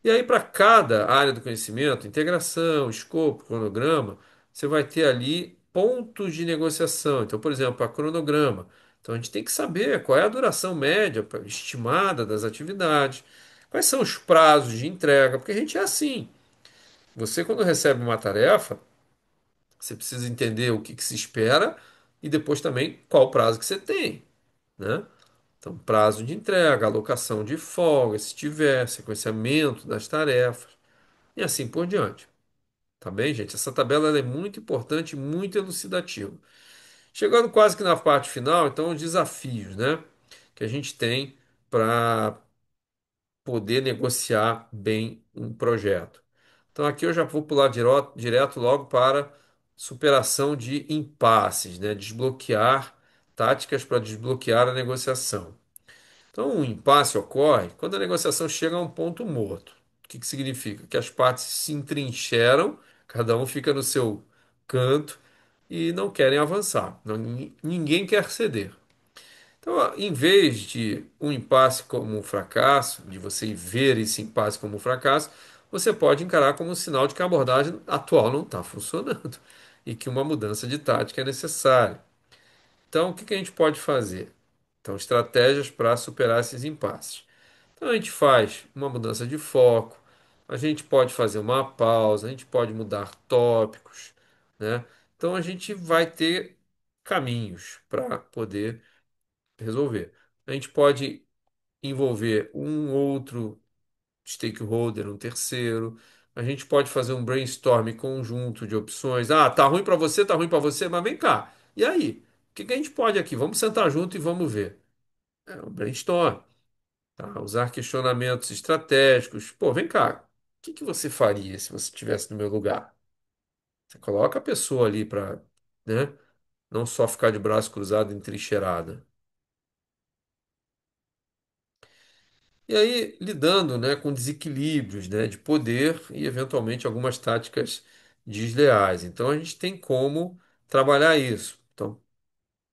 E aí, para cada área do conhecimento, integração, escopo, cronograma, você vai ter ali pontos de negociação. Então, por exemplo, a cronograma. Então, a gente tem que saber qual é a duração média estimada das atividades, quais são os prazos de entrega, porque a gente é assim. Você, quando recebe uma tarefa, você precisa entender o que que se espera e depois também qual o prazo que você tem, né? Então, prazo de entrega, alocação de folga, se tiver, sequenciamento das tarefas e assim por diante. Tá bem, gente? Essa tabela ela é muito importante, muito elucidativa. Chegando quase que na parte final, então, os desafios, né, que a gente tem para poder negociar bem um projeto. Então, aqui eu já vou pular direto logo para superação de impasses, né, desbloquear táticas para desbloquear a negociação. Então, um impasse ocorre quando a negociação chega a um ponto morto. O que que significa? Que as partes se entrincheiram, cada um fica no seu canto e não querem avançar. Ninguém quer ceder. Então, ó, em vez de um impasse como um fracasso, de você ver esse impasse como um fracasso, você pode encarar como um sinal de que a abordagem atual não está funcionando e que uma mudança de tática é necessária. Então, o que que a gente pode fazer? Então, estratégias para superar esses impasses. Então, a gente faz uma mudança de foco, a gente pode fazer uma pausa, a gente pode mudar tópicos, né? Então, a gente vai ter caminhos para poder resolver. A gente pode envolver um outro stakeholder, um terceiro. A gente pode fazer um brainstorm conjunto de opções. Ah, tá ruim para você, mas vem cá. E aí? O que que a gente pode aqui? Vamos sentar junto e vamos ver. É um brainstorm, tá? Usar questionamentos estratégicos. Pô, vem cá. O que que você faria se você estivesse no meu lugar? Você coloca a pessoa ali para, né, não só ficar de braço cruzado entrincheirada. E aí, lidando, né, com desequilíbrios, né, de poder e, eventualmente, algumas táticas desleais. Então, a gente tem como trabalhar isso. Então,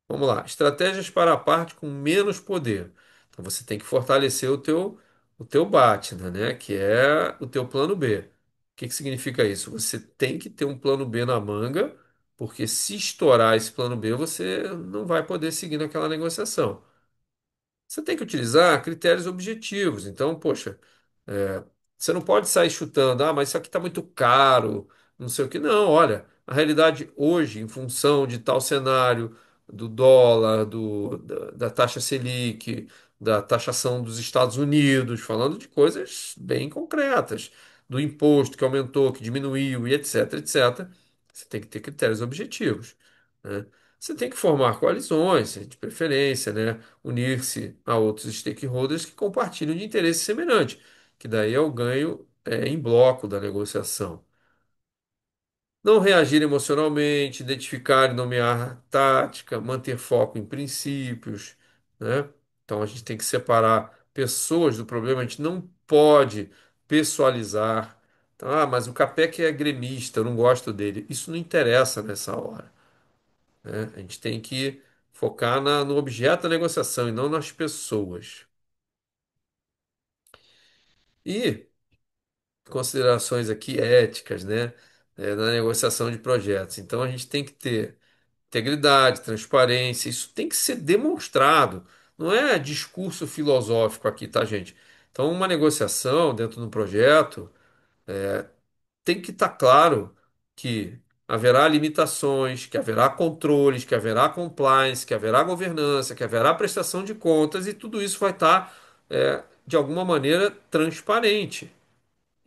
vamos lá. Estratégias para a parte com menos poder. Então, você tem que fortalecer o teu BATNA, né, que é o teu plano B. O que que significa isso? Você tem que ter um plano B na manga, porque se estourar esse plano B, você não vai poder seguir naquela negociação. Você tem que utilizar critérios objetivos. Então, poxa, é, você não pode sair chutando, ah, mas isso aqui está muito caro, não sei o que. Não, olha, a realidade hoje, em função de tal cenário do dólar, da taxa Selic, da taxação dos Estados Unidos, falando de coisas bem concretas, do imposto que aumentou, que diminuiu e etc, etc. Você tem que ter critérios objetivos, né? Você tem que formar coalizões, de preferência, né? Unir-se a outros stakeholders que compartilham de interesse semelhante, que daí é o ganho em bloco da negociação. Não reagir emocionalmente, identificar e nomear tática, manter foco em princípios, né? Então a gente tem que separar pessoas do problema, a gente não pode pessoalizar. Então, ah, mas o Capec é gremista, eu não gosto dele. Isso não interessa nessa hora, né? A gente tem que focar no objeto da negociação e não nas pessoas. E considerações aqui éticas, né, na negociação de projetos. Então a gente tem que ter integridade, transparência, isso tem que ser demonstrado. Não é discurso filosófico aqui, tá, gente? Então, uma negociação dentro de um projeto tem que estar claro que haverá limitações, que haverá controles, que haverá compliance, que haverá governança, que haverá prestação de contas e tudo isso vai estar, de alguma maneira, transparente.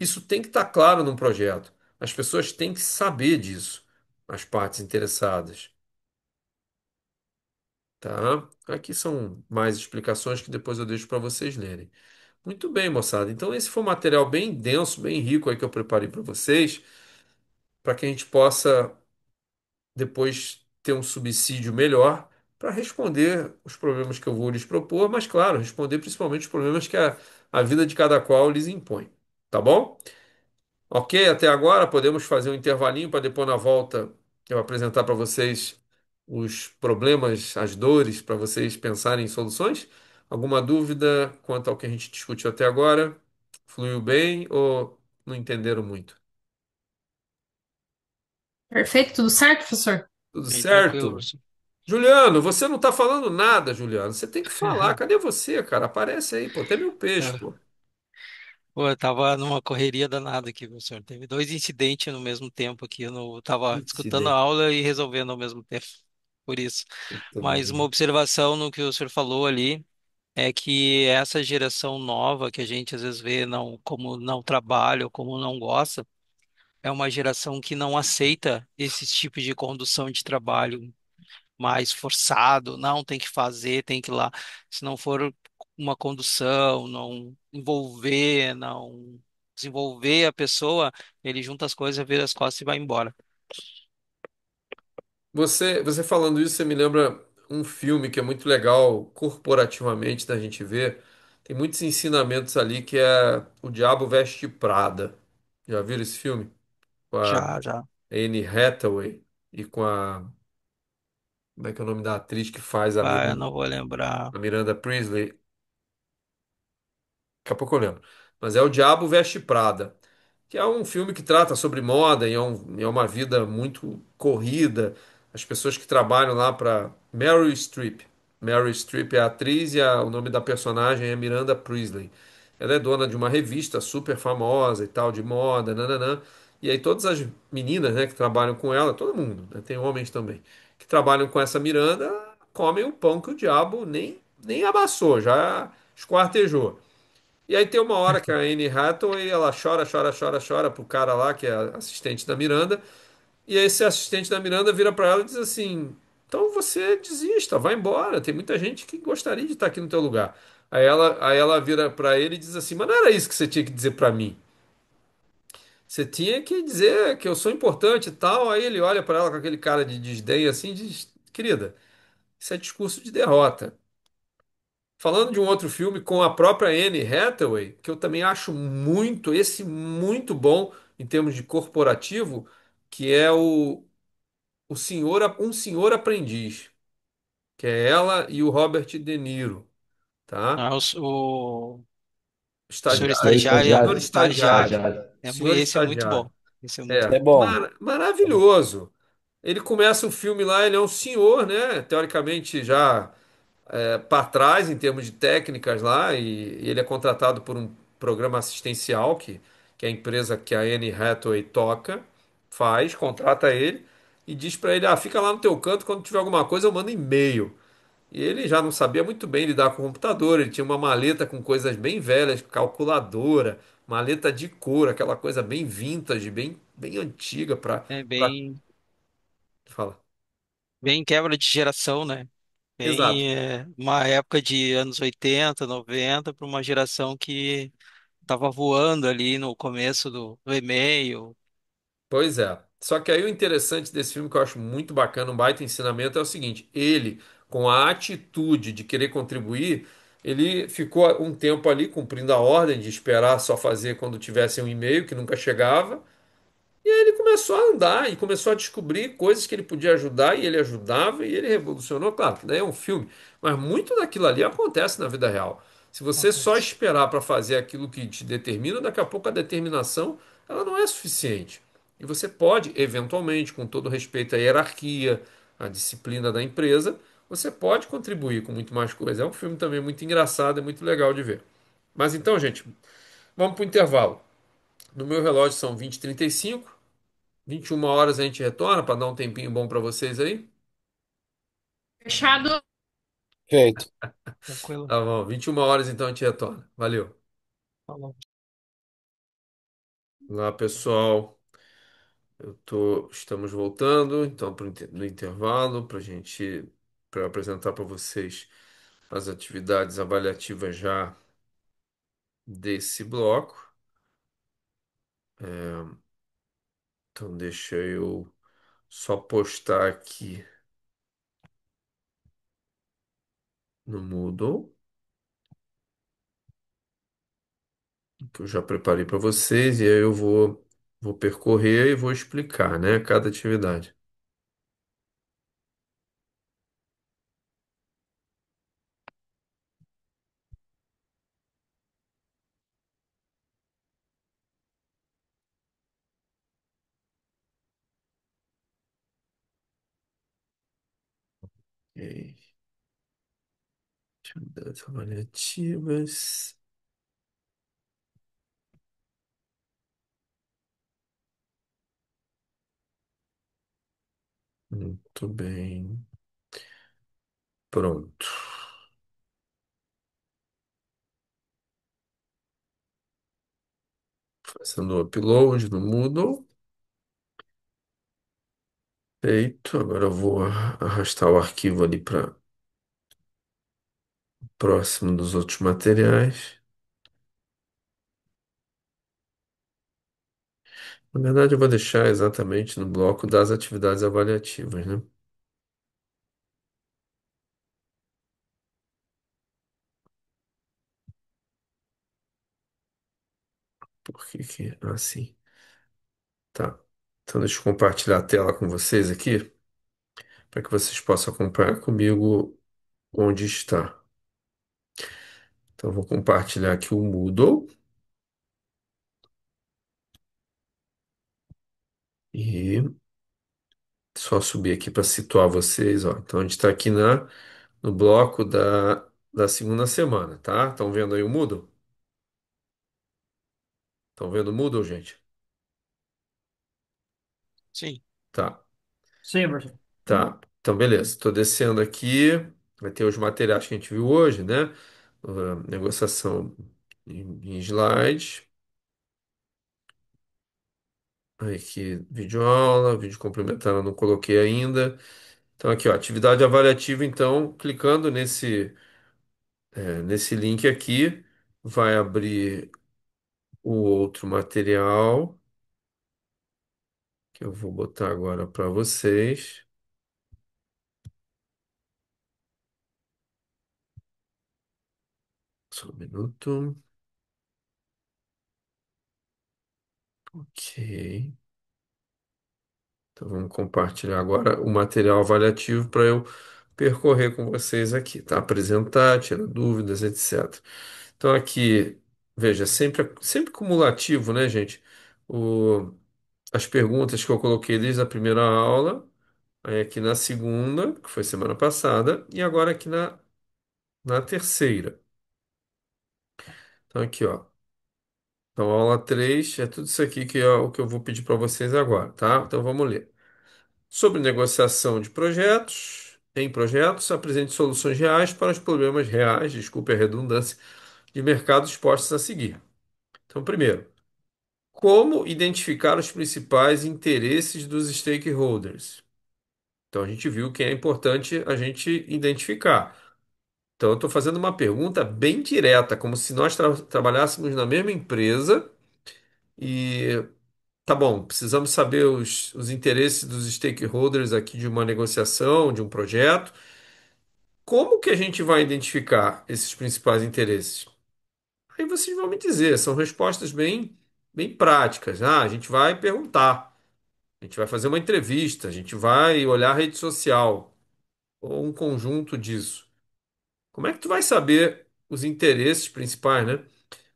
Isso tem que estar claro num projeto. As pessoas têm que saber disso, as partes interessadas. tá? Aqui são mais explicações que depois eu deixo para vocês lerem. Muito bem, moçada. Então esse foi um material bem denso, bem rico aí que eu preparei para vocês, para que a gente possa depois ter um subsídio melhor para responder os problemas que eu vou lhes propor, mas claro, responder principalmente os problemas que a vida de cada qual lhes impõe. Tá bom? Ok, até agora podemos fazer um intervalinho para depois na volta eu apresentar para vocês os problemas, as dores, para vocês pensarem em soluções. Alguma dúvida quanto ao que a gente discutiu até agora? Fluiu bem ou não entenderam muito?
Perfeito, tudo certo, professor?
Tudo
Bem tranquilo,
certo?
professor.
Juliano, você não está falando nada, Juliano. Você tem que falar. Cadê você, cara? Aparece aí, pô. Até meu peixe,
É,
pô.
pô, eu tava numa correria danada aqui, professor. Teve dois incidentes no mesmo tempo aqui. Eu tava escutando a
Incidente.
aula e resolvendo ao mesmo tempo. Por isso.
Muito
Mas uma
bem.
observação no que o senhor falou ali é que essa geração nova que a gente às vezes vê não, como não trabalha ou como não gosta, é uma geração que não aceita esse tipo de condução de trabalho mais forçado, não tem que fazer, tem que ir lá. Se não for uma condução, não envolver, não desenvolver a pessoa, ele junta as coisas, vira as costas e vai embora.
Você falando isso, você me lembra um filme que é muito legal corporativamente da gente ver. Tem muitos ensinamentos ali que é O Diabo Veste Prada. Já viram esse filme? Com a
Já, já.
Anne Hathaway e com a. Como é que é o nome da atriz que faz
Ah, eu não vou lembrar.
A Miranda Priestly? Daqui a pouco eu lembro. Mas é O Diabo Veste Prada, que é um filme que trata sobre moda e é uma vida muito corrida. As pessoas que trabalham lá para Meryl Streep. Meryl Streep é a atriz e o nome da personagem é Miranda Priestly. Ela é dona de uma revista super famosa e tal, de moda, nananã. E aí todas as meninas, né, que trabalham com ela, todo mundo, né, tem homens também, que trabalham com essa Miranda, comem o pão que o diabo nem amassou, já esquartejou. E aí tem uma hora que a Anne Hathaway, ela chora, chora, chora, chora pro cara lá, que é assistente da Miranda, e aí esse assistente da Miranda vira pra ela e diz assim: "Então você desista, vai embora, tem muita gente que gostaria de estar aqui no teu lugar". Aí ela vira pra ele e diz assim: "Mas não era isso que você tinha que dizer pra mim. Você tinha que dizer que eu sou importante e tal". Aí ele olha pra ela com aquele cara de desdém assim e diz: "Querida, isso é discurso de derrota". Falando de um outro filme com a própria Anne Hathaway, que eu também acho muito bom em termos de corporativo, que é Um Senhor Aprendiz, que é ela e o Robert De Niro, tá?
Ah, o senhor
Estagiário,
Senhor
estagiário,
senhor
estagiário.
estagiário,
estagiário.
Estagiário.
senhor
Esse é muito
estagiário.
bom. Esse é muito
É,
bom.
É bom.
maravilhoso. Ele começa o filme lá, ele é um senhor, né? Teoricamente já para trás em termos de técnicas lá, e ele é contratado por um programa assistencial que a empresa que a Anne Hathaway toca faz, contrata ele e diz para ele: fica lá no teu canto, quando tiver alguma coisa eu mando e-mail. E ele já não sabia muito bem lidar com o computador, ele tinha uma maleta com coisas bem velhas, calculadora, maleta de couro, aquela coisa bem vintage, bem antiga
É
para
bem,
falar.
bem quebra de geração, né?
Exato.
Bem, uma época de anos 80, 90 para uma geração que estava voando ali no começo do e-mail.
Pois é. Só que aí o interessante desse filme, que eu acho muito bacana, um baita ensinamento, é o seguinte: ele, com a atitude de querer contribuir, ele ficou um tempo ali cumprindo a ordem de esperar só fazer quando tivesse um e-mail que nunca chegava. E aí ele começou a andar e começou a descobrir coisas que ele podia ajudar e ele ajudava e ele revolucionou. Claro, que daí é um filme, mas muito daquilo ali acontece na vida real. Se você só
Acontece.
esperar para fazer aquilo que te determina, daqui a pouco a determinação ela não é suficiente. E você pode, eventualmente, com todo respeito à hierarquia, à disciplina da empresa, você pode contribuir com muito mais coisa. É um filme também muito engraçado e muito legal de ver. Mas então, gente, vamos para o intervalo. No meu relógio são 20h35. 21 horas a gente retorna para dar um tempinho bom para vocês aí.
Fechado.
Feito. Tranquilo.
Tá bom, 21 horas então a gente retorna. Valeu.
Falou.
Olá, pessoal. Estamos voltando então no intervalo para a gente para apresentar para vocês as atividades avaliativas já desse bloco. Então, deixa eu só postar aqui no Moodle, que eu já preparei para vocês, e aí vou percorrer e vou explicar, né, cada atividade. Ok. Atividades avaliativas. Muito bem. Pronto. Fazendo o upload no Moodle. Feito. Agora eu vou arrastar o arquivo ali para próximo dos outros materiais. Na verdade, eu vou deixar exatamente no bloco das atividades avaliativas, né? Por que que... Assim. Tá. Então, deixa eu compartilhar a tela com vocês aqui, para que vocês possam acompanhar comigo onde está. Então, eu vou compartilhar aqui o Moodle e só subir aqui para situar vocês, ó. Então, a gente está aqui no bloco da segunda semana, tá? Estão vendo aí o Moodle? Estão vendo o Moodle, gente?
Sim.
Tá,
Sim, professor.
tá. Então, beleza. Estou descendo aqui. Vai ter os materiais que a gente viu hoje, né? Negociação em slides. Aí aqui, vídeo aula, vídeo complementar eu não coloquei ainda. Então, aqui, ó, atividade avaliativa. Então, clicando nesse link aqui, vai abrir o outro material que eu vou botar agora para vocês. Só um minuto. Ok. Então vamos compartilhar agora o material avaliativo para eu percorrer com vocês aqui, tá? Apresentar, tirar dúvidas, etc. Então aqui, veja, sempre cumulativo, né, gente? As perguntas que eu coloquei desde a primeira aula, aí aqui na segunda, que foi semana passada, e agora aqui na terceira. Então aqui, ó. Então, aula 3 é tudo isso aqui que é o que eu vou pedir para vocês agora, tá? Então vamos ler. Sobre negociação de projetos, em projetos, apresente soluções reais para os problemas reais, desculpe a redundância, de mercados expostos a seguir. Então, primeiro, como identificar os principais interesses dos stakeholders? Então, a gente viu que é importante a gente identificar. Então, eu estou fazendo uma pergunta bem direta, como se nós trabalhássemos na mesma empresa e tá bom, precisamos saber os interesses dos stakeholders aqui de uma negociação, de um projeto. Como que a gente vai identificar esses principais interesses? Aí vocês vão me dizer, são respostas bem práticas. Ah, a gente vai perguntar, a gente vai fazer uma entrevista, a gente vai olhar a rede social, ou um conjunto disso. Como é que tu vai saber os interesses principais, né,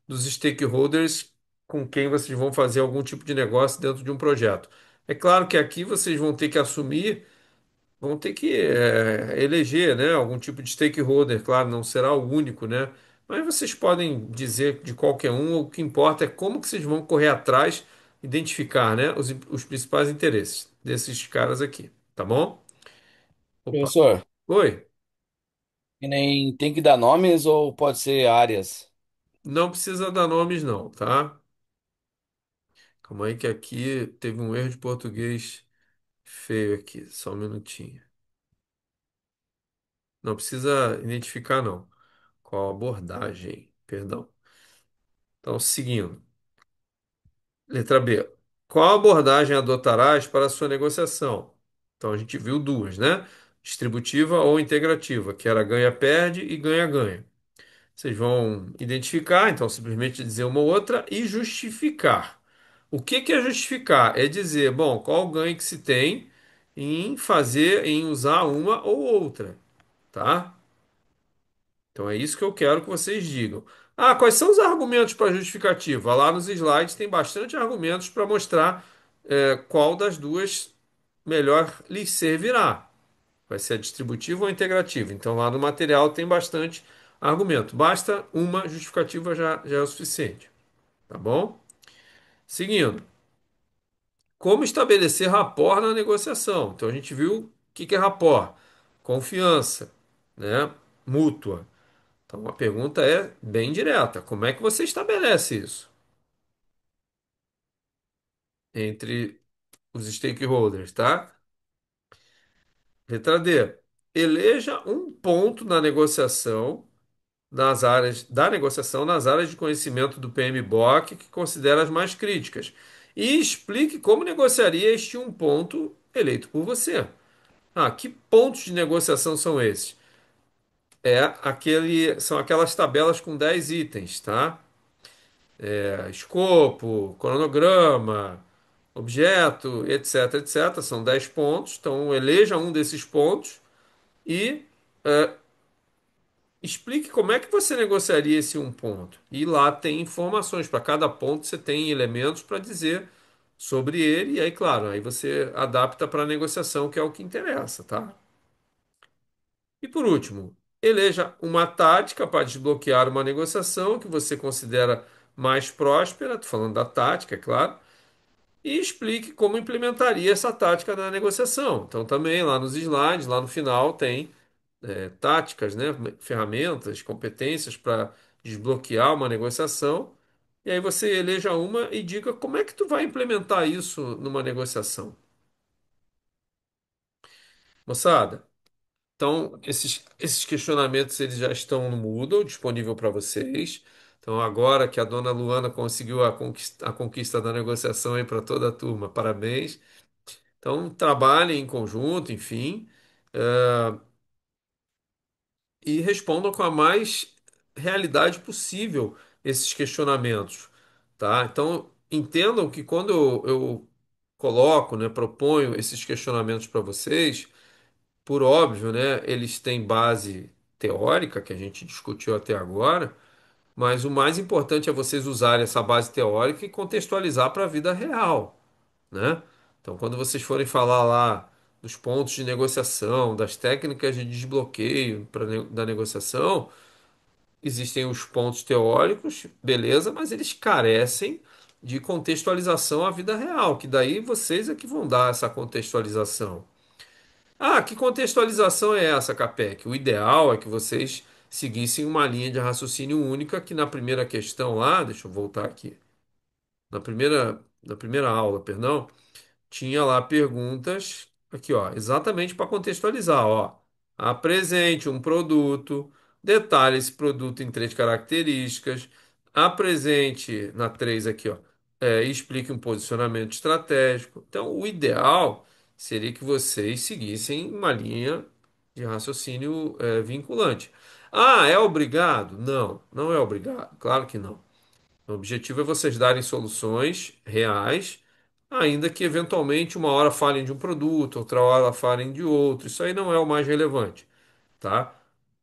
dos stakeholders com quem vocês vão fazer algum tipo de negócio dentro de um projeto? É claro que aqui vocês vão ter que assumir, vão ter que eleger, né, algum tipo de stakeholder, claro, não será o único, né? Mas vocês podem dizer de qualquer um, o que importa é como que vocês vão correr atrás, identificar, né, os principais interesses desses caras aqui, tá bom? Opa.
Professor,
Oi,
e nem tem que dar nomes ou pode ser áreas?
não precisa dar nomes não, tá? Calma aí que aqui teve um erro de português feio aqui, só um minutinho. Não precisa identificar, não. Qual abordagem? Perdão. Então, seguindo. Letra B. Qual abordagem adotarás para a sua negociação? Então, a gente viu duas, né? Distributiva ou integrativa, que era ganha-perde e ganha-ganha. Vocês vão identificar, então, simplesmente dizer uma ou outra e justificar. O que que é justificar? É dizer, bom, qual o ganho que se tem em fazer, em usar uma ou outra, tá? Então é isso que eu quero que vocês digam. Ah, quais são os argumentos para justificativa? Lá nos slides tem bastante argumentos para mostrar qual das duas melhor lhes servirá. Vai ser a distributiva ou a integrativa. Então lá no material tem bastante argumento. Basta uma justificativa já é o suficiente. Tá bom? Seguindo. Como estabelecer rapport na negociação? Então a gente viu o que que é rapport. Confiança, né? Mútua. Então a pergunta é bem direta: como é que você estabelece isso entre os stakeholders, tá? Letra D. Eleja um ponto na negociação nas áreas de conhecimento do PMBOK que considera as mais críticas e explique como negociaria este um ponto eleito por você. Ah, que pontos de negociação são esses? São aquelas tabelas com 10 itens, tá? Escopo, cronograma, objeto, etc, etc. São 10 pontos. Então, eleja um desses pontos e explique como é que você negociaria esse um ponto. E lá tem informações. Para cada ponto, você tem elementos para dizer sobre ele. E aí, claro, aí você adapta para a negociação, que é o que interessa, tá? E por último, eleja uma tática para desbloquear uma negociação que você considera mais próspera. Estou falando da tática, é claro. E explique como implementaria essa tática na negociação. Então, também lá nos slides, lá no final, tem táticas, né, ferramentas, competências para desbloquear uma negociação. E aí você eleja uma e diga como é que tu vai implementar isso numa negociação. Moçada, então esses questionamentos eles já estão no Moodle, disponível para vocês. Então, agora que a dona Luana conseguiu a conquista da negociação aí para toda a turma, parabéns. Então, trabalhem em conjunto, enfim, e respondam com a mais realidade possível esses questionamentos, tá? Então, entendam que quando eu coloco, né, proponho esses questionamentos para vocês, por óbvio, né, eles têm base teórica, que a gente discutiu até agora, mas o mais importante é vocês usarem essa base teórica e contextualizar para a vida real, né? Então, quando vocês forem falar lá dos pontos de negociação, das técnicas de desbloqueio da negociação, existem os pontos teóricos, beleza, mas eles carecem de contextualização à vida real, que daí vocês é que vão dar essa contextualização. Ah, que contextualização é essa, Capec? O ideal é que vocês seguissem uma linha de raciocínio única, que na primeira questão lá, deixa eu voltar aqui, na primeira aula, perdão, tinha lá perguntas, aqui ó, exatamente para contextualizar, ó. Apresente um produto, detalhe esse produto em três características, apresente na três aqui, ó, e explique um posicionamento estratégico. Então, o ideal seria que vocês seguissem uma linha de raciocínio, vinculante. Ah, é obrigado? Não, não é obrigado. Claro que não. O objetivo é vocês darem soluções reais, ainda que eventualmente uma hora falem de um produto, outra hora falem de outro. Isso aí não é o mais relevante, tá?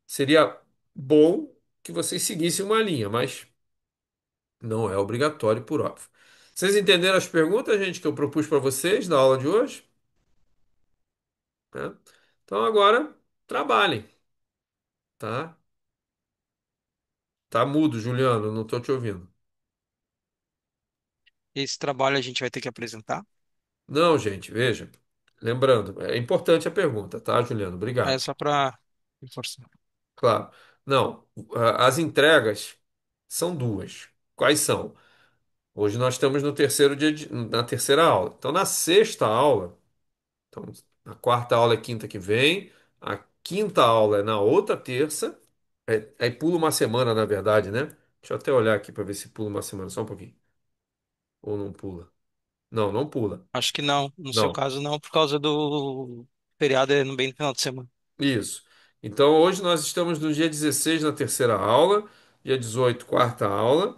Seria bom que vocês seguissem uma linha, mas não é obrigatório por óbvio. Vocês entenderam as perguntas, gente, que eu propus para vocês na aula de hoje? Né? Então agora trabalhem, tá? Tá mudo, Juliano, não estou te ouvindo.
Esse trabalho a gente vai ter que apresentar.
Não, gente, veja. Lembrando, é importante a pergunta, tá, Juliano?
É
Obrigado.
só para reforçar.
Claro. Não, as entregas são duas. Quais são? Hoje nós estamos no terceiro dia na terceira aula. Então, na sexta aula, então, a quarta aula é quinta que vem, a quinta aula é na outra terça. Aí pula uma semana, na verdade, né? Deixa eu até olhar aqui para ver se pula uma semana, só um pouquinho. Ou não pula? Não, não pula.
Acho que não. No seu
Não.
caso, não, por causa do feriado é no bem no final de semana.
Isso. Então hoje nós estamos no dia 16 na terceira aula, dia 18 quarta aula,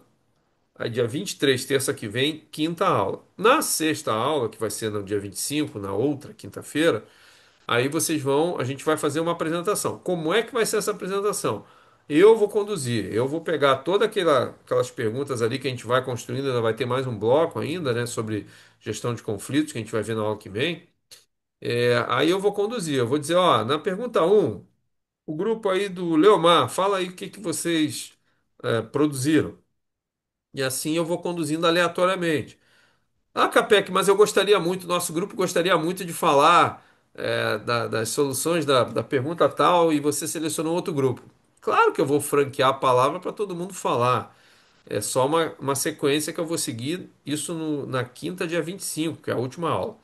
aí dia 23 terça que vem, quinta aula. Na sexta aula, que vai ser no dia 25 na outra quinta-feira, aí vocês vão, a gente vai fazer uma apresentação. Como é que vai ser essa apresentação? Eu vou conduzir, eu vou pegar todas aquelas perguntas ali que a gente vai construindo, ainda vai ter mais um bloco ainda, né, sobre gestão de conflitos que a gente vai ver na aula que vem. Aí eu vou conduzir, eu vou dizer, ó, na pergunta um, o grupo aí do Leomar, fala aí o que que vocês produziram. E assim eu vou conduzindo aleatoriamente. Ah, Capec, mas eu gostaria muito, nosso grupo gostaria muito de falar das soluções da pergunta tal e você selecionou outro grupo. Claro que eu vou franquear a palavra para todo mundo falar. É só uma sequência que eu vou seguir, isso na quinta, dia 25, que é a última aula.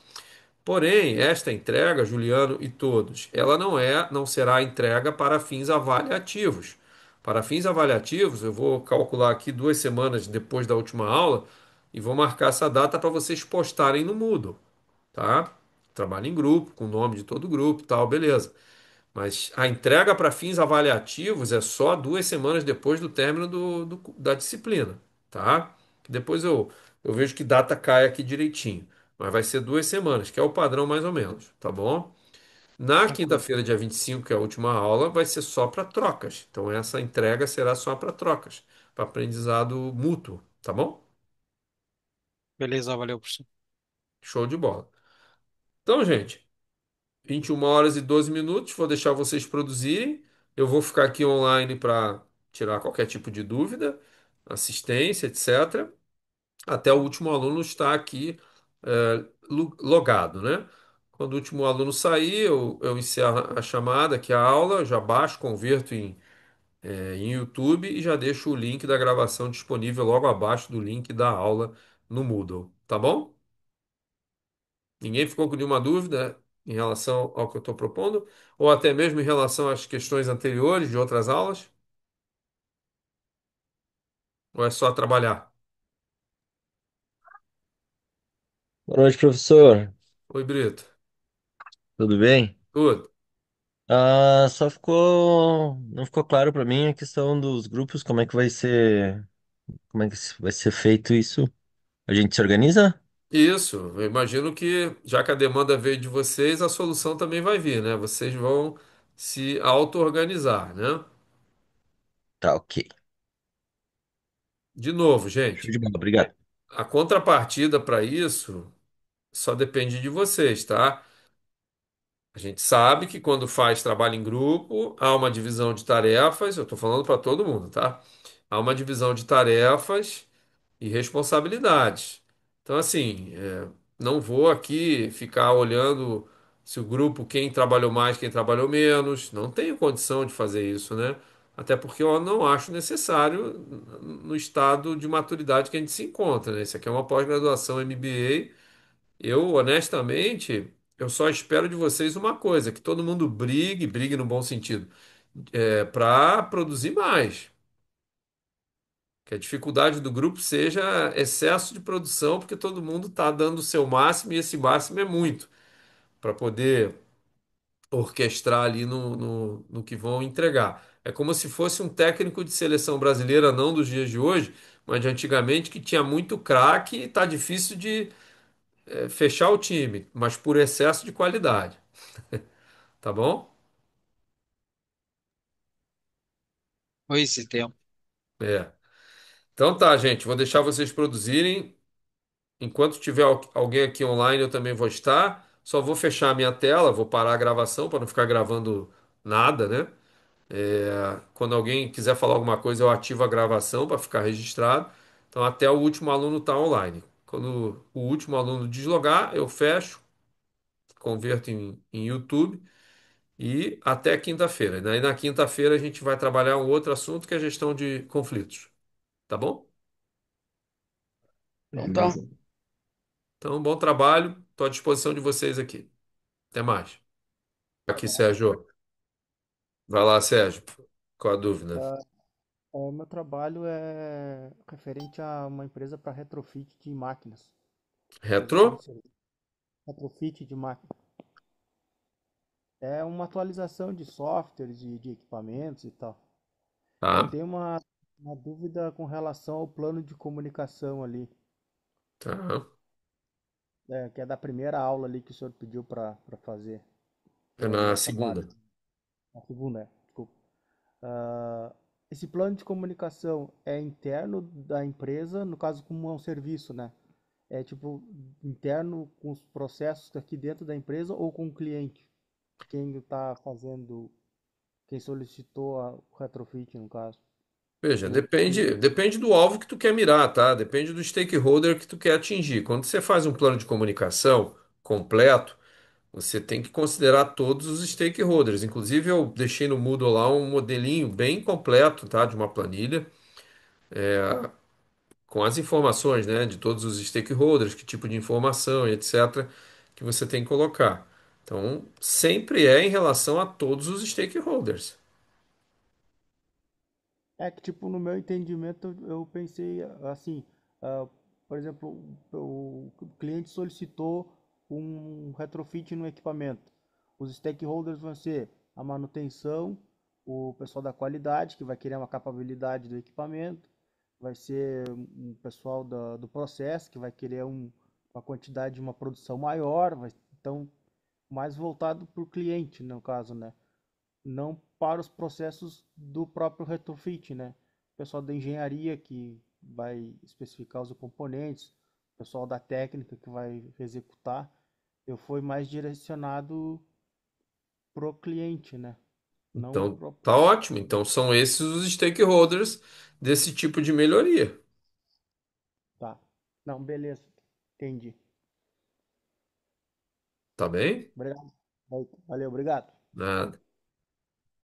Porém, esta entrega, Juliano e todos, ela não será entrega para fins avaliativos. Para fins avaliativos, eu vou calcular aqui 2 semanas depois da última aula e vou marcar essa data para vocês postarem no Moodle, tá? Trabalho em grupo, com o nome de todo o grupo, e tal, beleza. Mas a entrega para fins avaliativos é só 2 semanas depois do término da disciplina, tá? Depois eu vejo que data cai aqui direitinho. Mas vai ser 2 semanas, que é o padrão mais ou menos, tá bom? Na
Tranquilo.
quinta-feira, dia 25, que é a última aula, vai ser só para trocas. Então essa entrega será só para trocas, para aprendizado mútuo, tá bom?
Beleza, valeu, professor.
Show de bola. Então, gente. 21 horas e 12 minutos, vou deixar vocês produzirem. Eu vou ficar aqui online para tirar qualquer tipo de dúvida, assistência, etc. Até o último aluno estar aqui logado, né? Quando o último aluno sair, eu encerro a chamada, aqui a aula, já baixo, converto em YouTube e já deixo o link da gravação disponível logo abaixo do link da aula no Moodle, tá bom? Ninguém ficou com nenhuma dúvida em relação ao que eu estou propondo, ou até mesmo em relação às questões anteriores de outras aulas? Ou é só trabalhar?
Boa noite, professor.
Oi, Brito.
Tudo bem?
Tudo?
Só não ficou claro para mim a questão dos grupos, como é que vai ser feito isso? A gente se organiza?
Isso. Eu imagino que, já que a demanda veio de vocês, a solução também vai vir, né? Vocês vão se auto-organizar, né?
Tá, ok.
De novo,
Show
gente,
de bola, obrigado.
a contrapartida para isso só depende de vocês, tá? A gente sabe que quando faz trabalho em grupo, há uma divisão de tarefas, eu estou falando para todo mundo, tá? Há uma divisão de tarefas e responsabilidades. Então, assim, não vou aqui ficar olhando se o grupo, quem trabalhou mais, quem trabalhou menos. Não tenho condição de fazer isso, né? Até porque eu não acho necessário no estado de maturidade que a gente se encontra, né? Isso aqui é uma pós-graduação MBA. Eu, honestamente, eu só espero de vocês uma coisa, que todo mundo brigue no bom sentido, para produzir mais. Que a dificuldade do grupo seja excesso de produção, porque todo mundo está dando o seu máximo e esse máximo é muito para poder orquestrar ali no que vão entregar. É como se fosse um técnico de seleção brasileira, não dos dias de hoje, mas de antigamente, que tinha muito craque e está difícil de fechar o time, mas por excesso de qualidade. Tá bom?
Pois então.
É. Então tá, gente. Vou deixar vocês produzirem. Enquanto tiver alguém aqui online, eu também vou estar. Só vou fechar a minha tela, vou parar a gravação para não ficar gravando nada, né? Quando alguém quiser falar alguma coisa, eu ativo a gravação para ficar registrado. Então, até o último aluno estar online. Quando o último aluno deslogar, eu fecho, converto em YouTube e até quinta-feira. Daí na quinta-feira a gente vai trabalhar um outro assunto que é a gestão de conflitos. Tá bom?
Então tá.
Beleza.
Então, bom trabalho. Estou à disposição de vocês aqui. Até mais. Aqui, Sérgio. Vai lá, Sérgio. Qual a dúvida?
Meu trabalho é referente a uma empresa para retrofit de máquinas, prestação
Retro?
de serviço. Retrofit de máquinas. É uma atualização de softwares, de equipamentos e tal. Eu
Tá,
tenho uma dúvida com relação ao plano de comunicação ali,
tá.
que é da primeira aula ali que o senhor pediu para fazer,
É na
essa parte.
segunda.
A segunda, desculpa. Ah, esse plano de comunicação é interno da empresa, no caso, como é um serviço, né? É tipo interno com os processos aqui dentro da empresa ou com o cliente? Quem está fazendo, quem solicitou o retrofit, no caso.
Veja,
O cliente.
depende do alvo que tu quer mirar, tá? Depende do stakeholder que tu quer atingir. Quando você faz um plano de comunicação completo, você tem que considerar todos os stakeholders. Inclusive, eu deixei no Moodle lá um modelinho bem completo, tá? De uma planilha, com as informações, né? De todos os stakeholders, que tipo de informação e etc. que você tem que colocar. Então, sempre é em relação a todos os stakeholders.
É que, tipo, no meu entendimento, eu pensei assim, ah, por exemplo, o cliente solicitou um retrofit no equipamento. Os stakeholders vão ser a manutenção, o pessoal da qualidade, que vai querer uma capabilidade do equipamento, vai ser um pessoal do processo, que vai querer uma quantidade, uma produção maior, então, mais voltado para o cliente, no caso, né? Não para os processos do próprio retrofit, né? O pessoal da engenharia que vai especificar os componentes, o pessoal da técnica que vai executar, eu fui mais direcionado pro cliente, né? Não
Então,
pro
tá
próprio.
ótimo. Então, são esses os stakeholders desse tipo de melhoria.
Tá. Não, beleza. Entendi.
Tá bem?
Obrigado. Valeu, obrigado.
Nada.